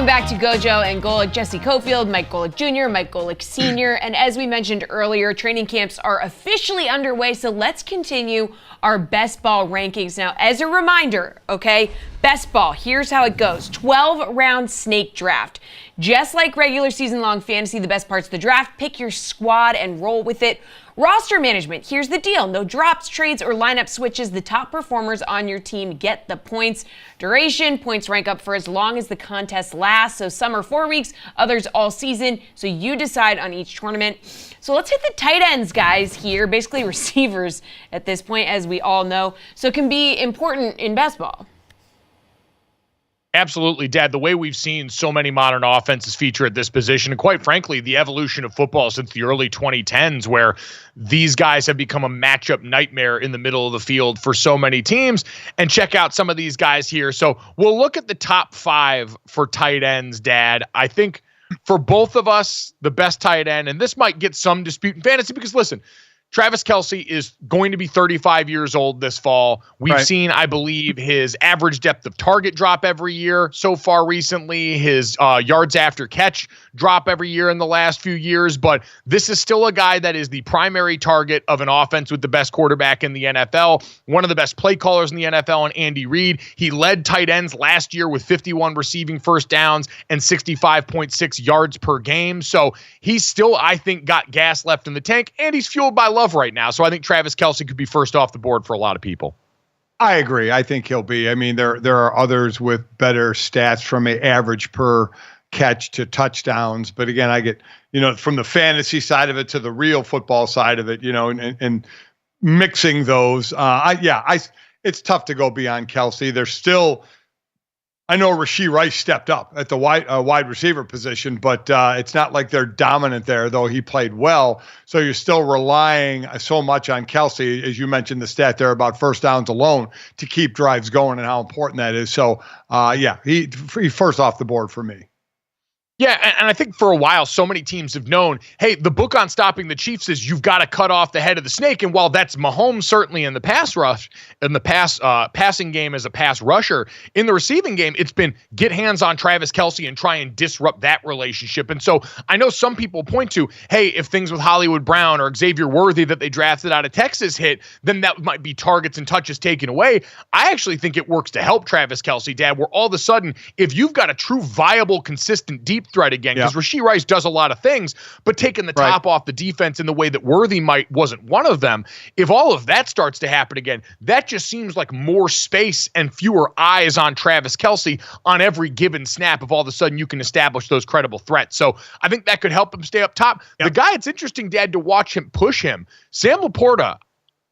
back to GoJo and Golic. Jesse Cofield, Mike Golic Jr., Mike Golic Sr. And as we mentioned earlier, training camps are officially underway, so let's continue our best ball rankings. Now, as a reminder, okay, best ball, here's how it goes. 12-round snake draft. Just like regular season-long fantasy, the best parts of the draft, pick your squad and roll with it. Roster management, here's the deal. No drops, trades, or lineup switches. The top performers on your team get the points. Duration, points rank up for as long as the contest lasts. So some are 4 weeks, others all season. So you decide on each tournament. So let's hit the tight ends, guys, here. Basically receivers at this point, as we all know. So it can be important in best ball. Absolutely, Dad. The way we've seen so many modern offenses feature at this position, and quite frankly, the evolution of football since the early 2010s, where these guys have become a matchup nightmare in the middle of the field for so many teams. And check out some of these guys here. So we'll look at the top 5 for tight ends, Dad. I think for both of us, the best tight end, and this might get some dispute in fantasy because, listen, Travis Kelce is going to be 35 years old this fall. We've seen, I believe, his average depth of target drop every year so far recently, his yards after catch drop every year in the last few years. But this is still a guy that is the primary target of an offense with the best quarterback in the NFL, one of the best play callers in the NFL, and Andy Reid. He led tight ends last year with 51 receiving first downs and 65.6 yards per game. So he's still, I think, got gas left in the tank, and he's fueled by love right now. So I think Travis Kelce could be first off the board for a lot of people. I agree. I think he'll be. I mean, there are others with better stats from an average per catch to touchdowns. But again, I get, from the fantasy side of it to the real football side of it, and mixing those. It's tough to go beyond Kelce. There's still, I know Rashee Rice stepped up at the wide receiver position, but it's not like they're dominant there, though he played well. So you're still relying so much on Kelce, as you mentioned the stat there about first downs alone, to keep drives going and how important that is. So, he first off the board for me. Yeah, and I think for a while, so many teams have known, hey, the book on stopping the Chiefs is you've got to cut off the head of the snake. And while that's Mahomes certainly in the pass rush, in the passing game as a pass rusher, in the receiving game, it's been get hands on Travis Kelce and try and disrupt that relationship. And so I know some people point to, hey, if things with Hollywood Brown or Xavier Worthy that they drafted out of Texas hit, then that might be targets and touches taken away. I actually think it works to help Travis Kelce, Dad, where all of a sudden, if you've got a true viable, consistent, deep threat again, because Rashee Rice does a lot of things, but taking the top off the defense in the way that Worthy wasn't one of them. If all of that starts to happen again, that just seems like more space and fewer eyes on Travis Kelce on every given snap if all of a sudden you can establish those credible threats. So I think that could help him stay up top. The guy, it's interesting, Dad, to watch him push him. Sam Laporta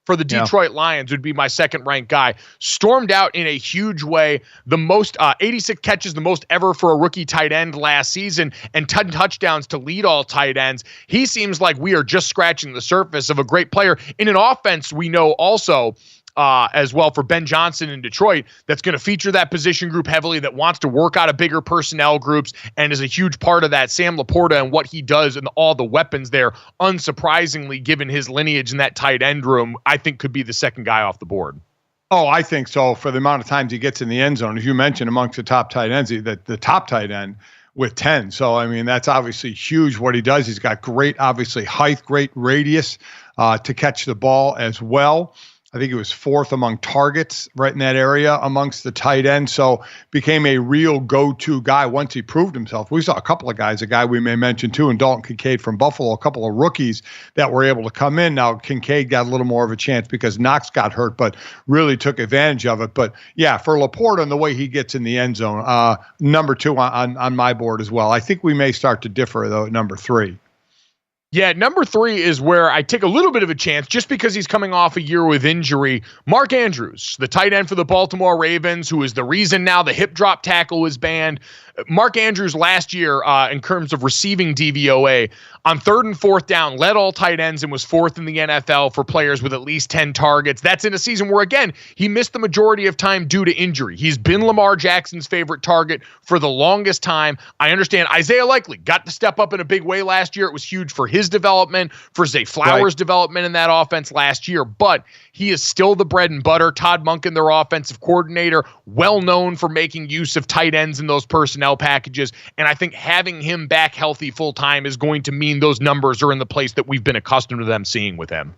for the Detroit Lions would be my second-ranked guy. Stormed out in a huge way. The most 86 catches, the most ever for a rookie tight end last season, and 10 touchdowns to lead all tight ends. He seems like we are just scratching the surface of a great player in an offense we know also as well for Ben Johnson in Detroit that's going to feature that position group heavily, that wants to work out of bigger personnel groups and is a huge part of that. Sam Laporta and what he does and all the weapons there, unsurprisingly, given his lineage in that tight end room, I think could be the second guy off the board. Oh, I think so. For the amount of times he gets in the end zone, as you mentioned, amongst the top tight ends, the top tight end with 10. So, I mean, that's obviously huge what he does. He's got great, obviously, height, great radius to catch the ball as well. I think he was 4th among targets right in that area amongst the tight ends. So became a real go-to guy once he proved himself. We saw a couple of guys, a guy we may mention too, and Dalton Kincaid from Buffalo, a couple of rookies that were able to come in. Now Kincaid got a little more of a chance because Knox got hurt, but really took advantage of it. But yeah, for Laporta and the way he gets in the end zone, number 2 on my board as well. I think we may start to differ though at number 3. Yeah, number 3 is where I take a little bit of a chance just because he's coming off a year with injury. Mark Andrews, the tight end for the Baltimore Ravens, who is the reason now the hip drop tackle was banned. Mark Andrews last year, in terms of receiving DVOA, on 3rd and 4th down, led all tight ends and was 4th in the NFL for players with at least 10 targets. That's in a season where, again, he missed the majority of time due to injury. He's been Lamar Jackson's favorite target for the longest time. I understand Isaiah Likely got to step up in a big way last year. It was huge for his development, for Zay Flowers' development in that offense last year, but he is still the bread and butter. Todd Monken, their offensive coordinator, well known for making use of tight ends in those personnel packages. And I think having him back healthy full time is going to mean those numbers are in the place that we've been accustomed to them seeing with him.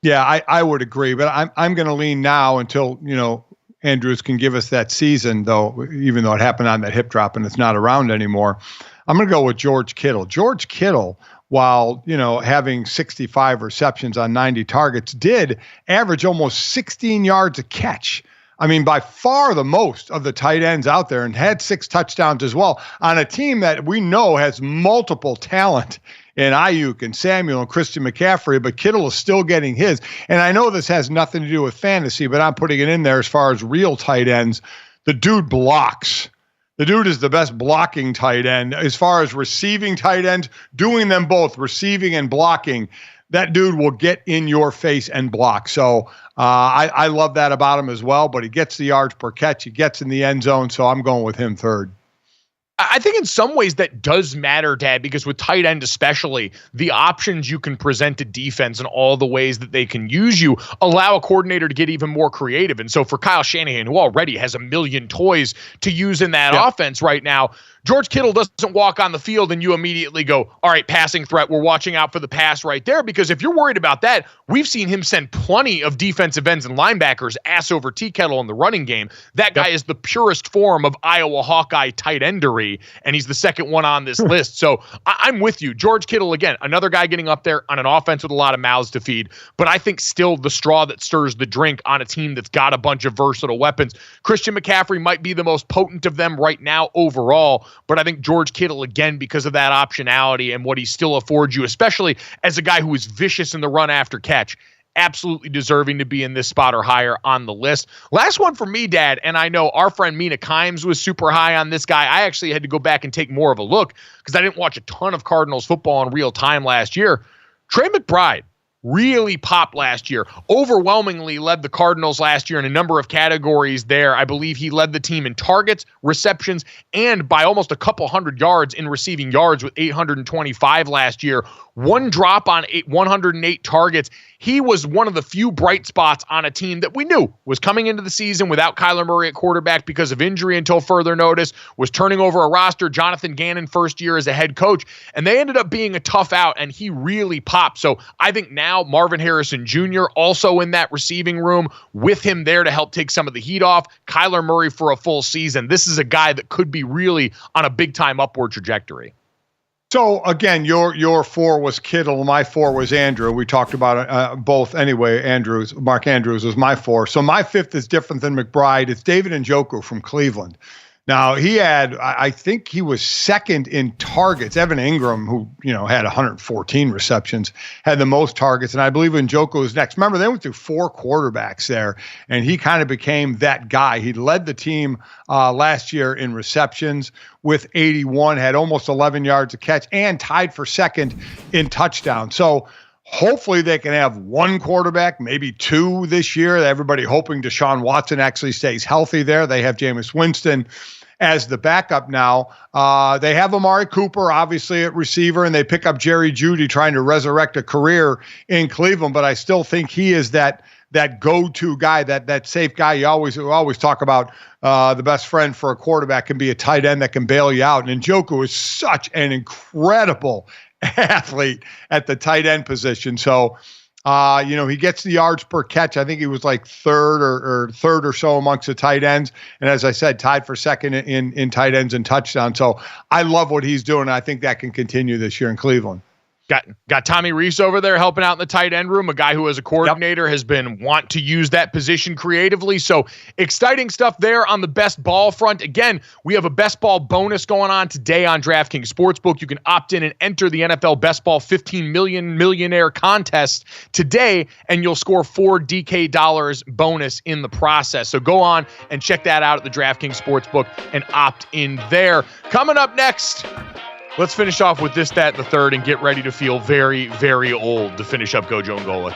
Yeah, I would agree, but I'm going to lean now until, Andrews can give us that season, though, even though it happened on that hip drop and it's not around anymore. I'm going to go with George Kittle. George Kittle, while, having 65 receptions on 90 targets, did average almost 16 yards a catch. I mean, by far the most of the tight ends out there, and had 6 touchdowns as well on a team that we know has multiple talent in Aiyuk and Samuel and Christian McCaffrey, but Kittle is still getting his. And I know this has nothing to do with fantasy, but I'm putting it in there as far as real tight ends. The dude blocks. The dude is the best blocking tight end. As far as receiving tight ends, doing them both, receiving and blocking, that dude will get in your face and block. So I love that about him as well, but he gets the yards per catch. He gets in the end zone, so I'm going with him 3rd. I think in some ways that does matter, Dad, because with tight end especially, the options you can present to defense and all the ways that they can use you allow a coordinator to get even more creative. And so for Kyle Shanahan, who already has a million toys to use in that offense right now, George Kittle doesn't walk on the field and you immediately go, all right, passing threat, we're watching out for the pass right there. Because if you're worried about that, we've seen him send plenty of defensive ends and linebackers ass over tea kettle in the running game. That guy is the purest form of Iowa Hawkeye tight endery, and he's the second one on this list. So I'm with you. George Kittle, again, another guy getting up there on an offense with a lot of mouths to feed, but I think still the straw that stirs the drink on a team that's got a bunch of versatile weapons. Christian McCaffrey might be the most potent of them right now overall, but I think George Kittle, again, because of that optionality and what he still affords you, especially as a guy who is vicious in the run after catch, absolutely deserving to be in this spot or higher on the list. Last one for me, Dad, and I know our friend Mina Kimes was super high on this guy. I actually had to go back and take more of a look because I didn't watch a ton of Cardinals football in real time last year. Trey McBride really popped last year, overwhelmingly led the Cardinals last year in a number of categories there. I believe he led the team in targets, receptions, and by almost a couple hundred yards in receiving yards with 825 last year. One drop on 108 targets. He was one of the few bright spots on a team that we knew was coming into the season without Kyler Murray at quarterback because of injury until further notice, was turning over a roster. Jonathan Gannon first year as a head coach, and they ended up being a tough out, and he really popped. So I think now Marvin Harrison Jr. also in that receiving room with him there to help take some of the heat off. Kyler Murray for a full season. This is a guy that could be really on a big-time upward trajectory. So again, your 4 was Kittle, my 4 was Andrew. We talked about both anyway. Mark Andrews was my 4. So my 5th is different than McBride. It's David Njoku from Cleveland. Now he had, I think he was 2nd in targets. Evan Ingram, who had 114 receptions, had the most targets, and I believe Njoku was next. Remember, they went through 4 quarterbacks there, and he kind of became that guy. He led the team last year in receptions with 81, had almost 11 yards a catch, and tied for 2nd in touchdowns. So hopefully they can have 1 quarterback, maybe 2 this year. Everybody hoping Deshaun Watson actually stays healthy there. They have Jameis Winston as the backup now. They have Amari Cooper, obviously, at receiver, and they pick up Jerry Jeudy trying to resurrect a career in Cleveland, but I still think he is that go-to guy, that safe guy. You always talk about the best friend for a quarterback can be a tight end that can bail you out, and Njoku is such an incredible athlete at the tight end position. So he gets the yards per catch. I think he was like third or so amongst the tight ends. And as I said, tied for 2nd in tight ends and touchdowns. So I love what he's doing. I think that can continue this year in Cleveland. Got Tommy Reese over there helping out in the tight end room, a guy who as a coordinator has been want to use that position creatively. So exciting stuff there on the best ball front. Again, we have a best ball bonus going on today on DraftKings Sportsbook. You can opt in and enter the NFL Best Ball 15 million millionaire contest today, and you'll score $4 DK bonus in the process. So go on and check that out at the DraftKings Sportsbook and opt in there. Coming up next, let's finish off with this, that, and the third and get ready to feel very, very old to finish up GoJo and Golic.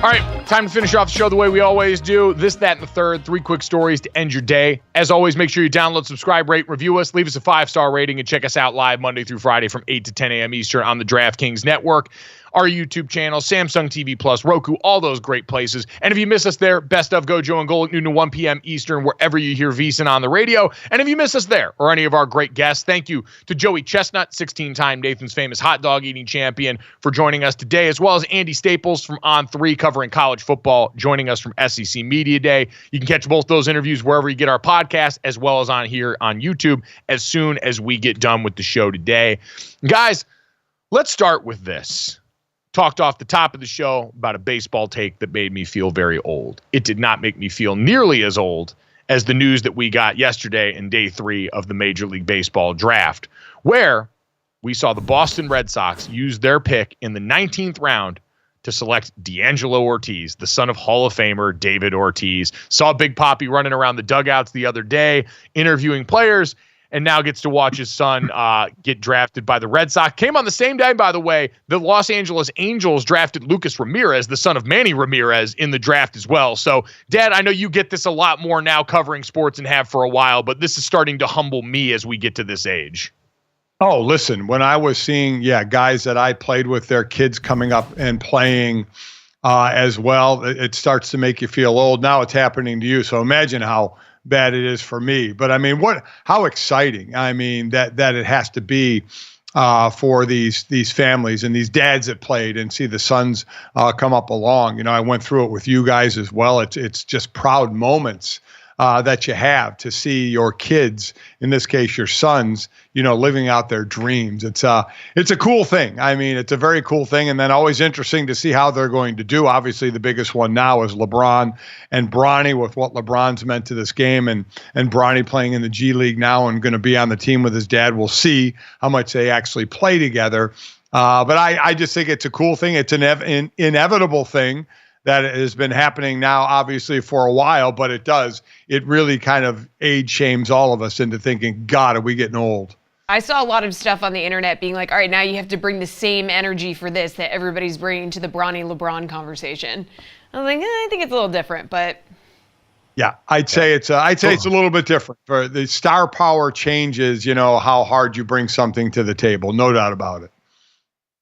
All right, time to finish off the show the way we always do. This, that, and the third. 3 quick stories to end your day. As always, make sure you download, subscribe, rate, review us, leave us a 5-star rating, and check us out live Monday through Friday from 8 to 10 a.m. Eastern on the DraftKings Network, our YouTube channel, Samsung TV Plus, Roku, all those great places. And if you miss us there, best of GoJo and Golic, noon to 1 p.m. Eastern, wherever you hear VSiN on the radio. And if you miss us there or any of our great guests, thank you to Joey Chestnut, 16-time Nathan's Famous hot dog eating champion, for joining us today, as well as Andy Staples from On3 covering college football, joining us from SEC Media Day. You can catch both those interviews wherever you get our podcast, as well as on here on YouTube as soon as we get done with the show today. Guys, let's start with this. Talked off the top of the show about a baseball take that made me feel very old. It did not make me feel nearly as old as the news that we got yesterday in day 3 of the Major League Baseball draft, where we saw the Boston Red Sox use their pick in the 19th round to select D'Angelo Ortiz, the son of Hall of Famer David Ortiz. Saw Big Papi running around the dugouts the other day, interviewing players, and now gets to watch his son get drafted by the Red Sox. Came on the same day, by the way, the Los Angeles Angels drafted Lucas Ramirez, the son of Manny Ramirez, in the draft as well. So, Dad, I know you get this a lot more now covering sports and have for a while, but this is starting to humble me as we get to this age. Oh, listen, when I was seeing, guys that I played with, their kids coming up and playing as well, it starts to make you feel old. Now it's happening to you. So imagine how bad it is for me. But I mean, how exciting. I mean, that it has to be for these families and these dads that played and see the sons come up along. You know, I went through it with you guys as well. It's just proud moments that you have to see your kids, in this case, your sons, you know, living out their dreams. It's a cool thing. I mean, it's a very cool thing. And then always interesting to see how they're going to do. Obviously, the biggest one now is LeBron and Bronny, with what LeBron's meant to this game, and Bronny playing in the G League now and going to be on the team with his dad. We'll see how much they actually play together. But I just think it's a cool thing. It's an inevitable thing that has been happening now, obviously, for a while, but it really kind of age shames all of us into thinking, God, are we getting old? I saw a lot of stuff on the internet being like, all right, now you have to bring the same energy for this that everybody's bringing to the Bronny LeBron conversation. I was like, I think it's a little different, but. Yeah, I'd say it's a little bit different. For the star power changes, you know, how hard you bring something to the table. No doubt about it.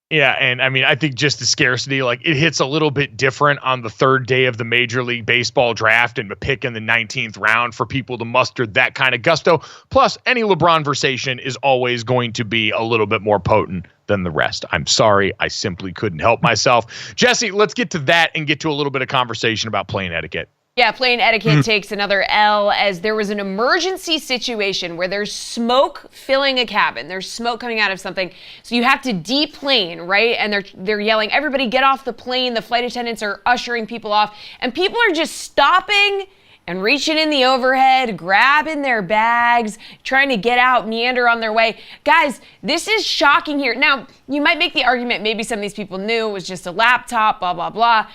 Yeah, and I mean, I think just the scarcity, like, it hits a little bit different on the third day of the Major League Baseball draft and a pick in the 19th round for people to muster that kind of gusto. Plus, any LeBron versation is always going to be a little bit more potent than the rest. I'm sorry, I simply couldn't help myself. Jesse, let's get to that and get to a little bit of conversation about playing etiquette. Yeah, plane etiquette takes another L, as there was an emergency situation where there's smoke filling a cabin. There's smoke coming out of something. So you have to deplane, right? And they're yelling, everybody get off the plane. The flight attendants are ushering people off. And people are just stopping and reaching in the overhead, grabbing their bags, trying to get out, meander on their way. Guys, this is shocking here. Now, you might make the argument maybe some of these people knew it was just a laptop, blah, blah, blah.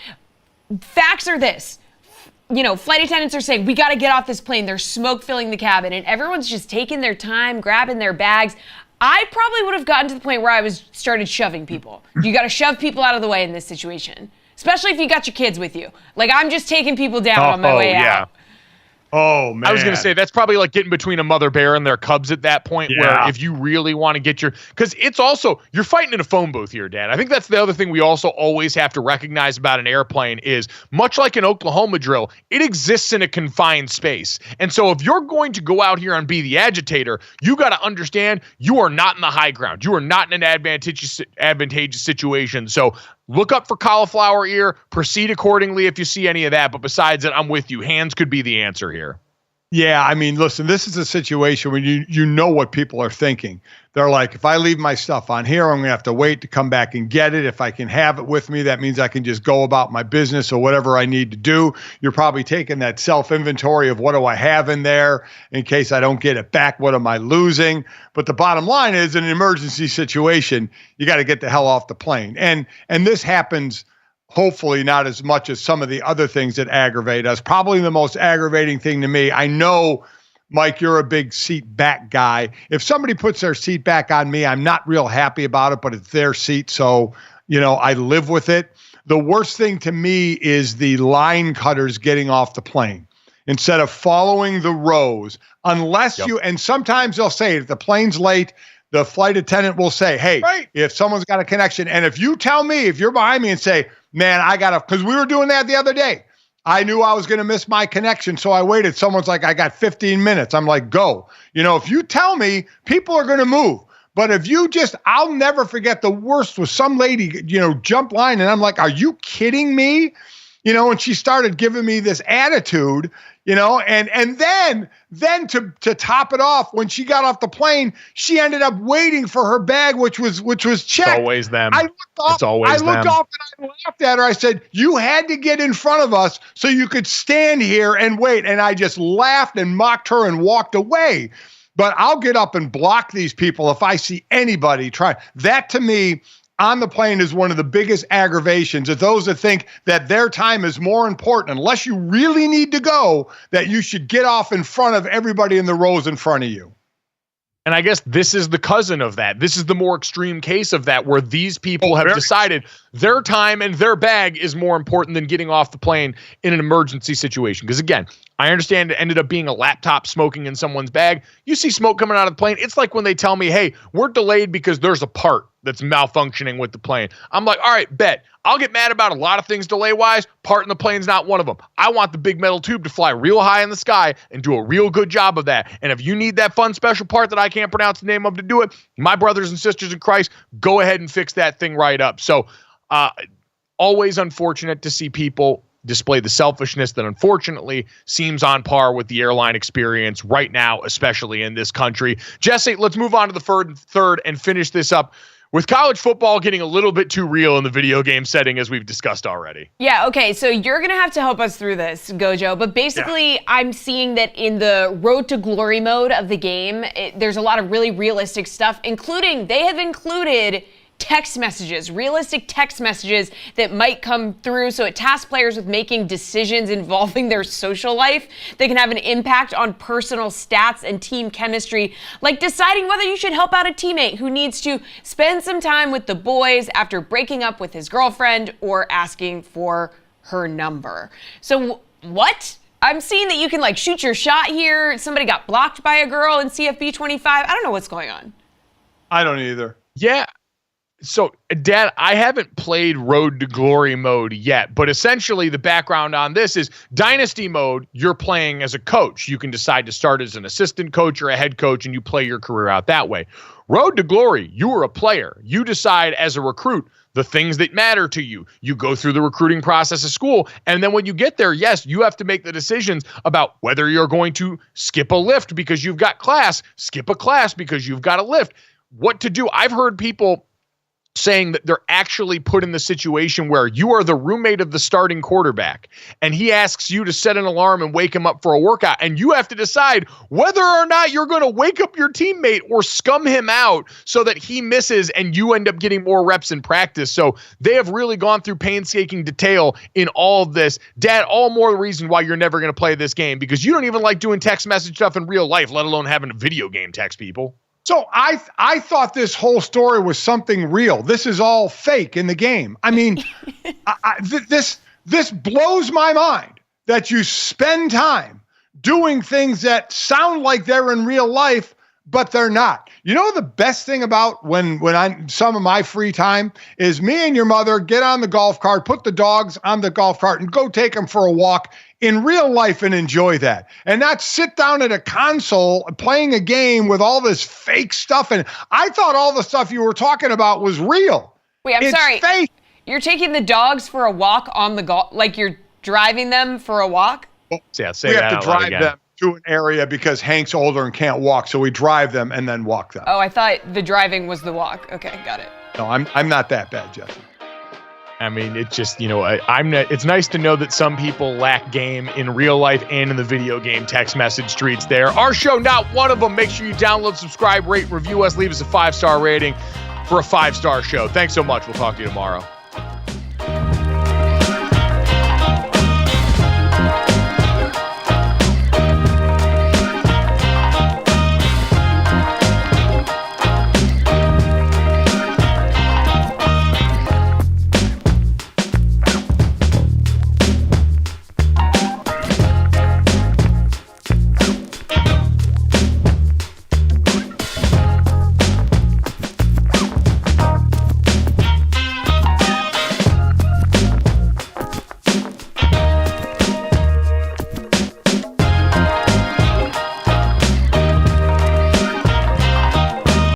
Facts are this. You know, flight attendants are saying, we got to get off this plane. There's smoke filling the cabin, and everyone's just taking their time, grabbing their bags. I probably would have gotten to the point where I started shoving people. You got to shove people out of the way in this situation, especially if you got your kids with you. Like, I'm just taking people down on my way out. Oh, man. I was going to say, that's probably like getting between a mother bear and their cubs at that point, where if you really want to get because it's also, you're fighting in a phone booth here, Dad. I think that's the other thing we also always have to recognize about an airplane is, much like an Oklahoma drill, it exists in a confined space. And so if you're going to go out here and be the agitator, you got to understand you are not in the high ground. You are not in an advantageous situation. So look up for cauliflower ear, proceed accordingly if you see any of that. But besides it, I'm with you. Hands could be the answer here. Yeah, I mean, listen, this is a situation when you know what people are thinking. They're like, if I leave my stuff on here, I'm going to have to wait to come back and get it. If I can have it with me, that means I can just go about my business or whatever I need to do. You're probably taking that self-inventory of what do I have in there in case I don't get it back? What am I losing? But the bottom line is, in an emergency situation, you got to get the hell off the plane. And this happens hopefully not as much as some of the other things that aggravate us. Probably the most aggravating thing to me, I know, Mike, you're a big seat back guy. If somebody puts their seat back on me, I'm not real happy about it, but it's their seat, so, you know, I live with it. The worst thing to me is the line cutters getting off the plane instead of following the rows, unless you, and sometimes they'll say, if the plane's late, the flight attendant will say, hey, if someone's got a connection, and if you tell me, if you're behind me and say, man, I got to, because we were doing that the other day. I knew I was going to miss my connection, so I waited. Someone's like, I got 15 minutes. I'm like, go. You know, if you tell me, people are going to move. But if you just, I'll never forget, the worst was some lady, you know, jump line, and I'm like, are you kidding me? You know, and she started giving me this attitude, you know, and then to top it off, when she got off the plane, she ended up waiting for her bag, which was checked. It's always them. I looked off and I laughed at her. I said, you had to get in front of us so you could stand here and wait. And I just laughed and mocked her and walked away. But I'll get up and block these people if I see anybody try. That, to me, on the plane is one of the biggest aggravations of those that think that their time is more important, unless you really need to go, that you should get off in front of everybody in the rows in front of you. And I guess this is the cousin of that. This is the more extreme case of that, where these people have decided their time and their bag is more important than getting off the plane in an emergency situation. Because again, I understand it ended up being a laptop smoking in someone's bag. You see smoke coming out of the plane. It's like when they tell me, hey, we're delayed because there's a part that's malfunctioning with the plane. I'm like, all right, bet. I'll get mad about a lot of things delay-wise. Parting the plane's not one of them. I want the big metal tube to fly real high in the sky and do a real good job of that. And if you need that fun special part that I can't pronounce the name of to do it, my brothers and sisters in Christ, go ahead and fix that thing right up. So always unfortunate to see people display the selfishness that unfortunately seems on par with the airline experience right now, especially in this country. Jesse, let's move on to the third and finish this up with college football getting a little bit too real in the video game setting, as we've discussed already. Yeah, okay, so you're going to have to help us through this, Gojo. But basically, I'm seeing that in the road to glory mode of the game, there's a lot of really realistic stuff, including, they have included text messages, realistic text messages that might come through. So it tasks players with making decisions involving their social life. They can have an impact on personal stats and team chemistry, like deciding whether you should help out a teammate who needs to spend some time with the boys after breaking up with his girlfriend or asking for her number. So what? I'm seeing that you can like shoot your shot here. Somebody got blocked by a girl in CFB 25. I don't know what's going on. I don't either. Yeah. So, Dad, I haven't played Road to Glory mode yet, but essentially the background on this is Dynasty mode, you're playing as a coach. You can decide to start as an assistant coach or a head coach, and you play your career out that way. Road to Glory, you are a player. You decide as a recruit the things that matter to you. You go through the recruiting process of school, and then when you get there, yes, you have to make the decisions about whether you're going to skip a lift because you've got class, skip a class because you've got a lift, what to do. I've heard people saying that they're actually put in the situation where you are the roommate of the starting quarterback and he asks you to set an alarm and wake him up for a workout, and you have to decide whether or not you're going to wake up your teammate or scum him out so that he misses and you end up getting more reps in practice. So they have really gone through painstaking detail in all of this. Dad, all more reason why you're never going to play this game, because you don't even like doing text message stuff in real life, let alone having a video game text people. So I thought this whole story was something real. This is all fake in the game. I mean, this blows my mind that you spend time doing things that sound like they're in real life, but they're not. You know, the best thing about when I'm some of my free time is me and your mother get on the golf cart, put the dogs on the golf cart and go take them for a walk in real life and enjoy that, and not sit down at a console playing a game with all this fake stuff. And I thought all the stuff you were talking about was real. Wait, I'm sorry. It's fake. You're taking the dogs for a walk on the golf, like you're driving them for a walk? Well, yeah, we have to drive them to an area because Hank's older and can't walk, so we drive them and then walk them. Oh, I thought the driving was the walk. Okay, got it. No, I'm not that bad, Jesse. I mean, it's just, you know, it's nice to know that some people lack game in real life and in the video game text message streets there. Our show, not one of them. Make sure you download, subscribe, rate, review us, leave us a 5-star rating for a 5-star show. Thanks so much. We'll talk to you tomorrow.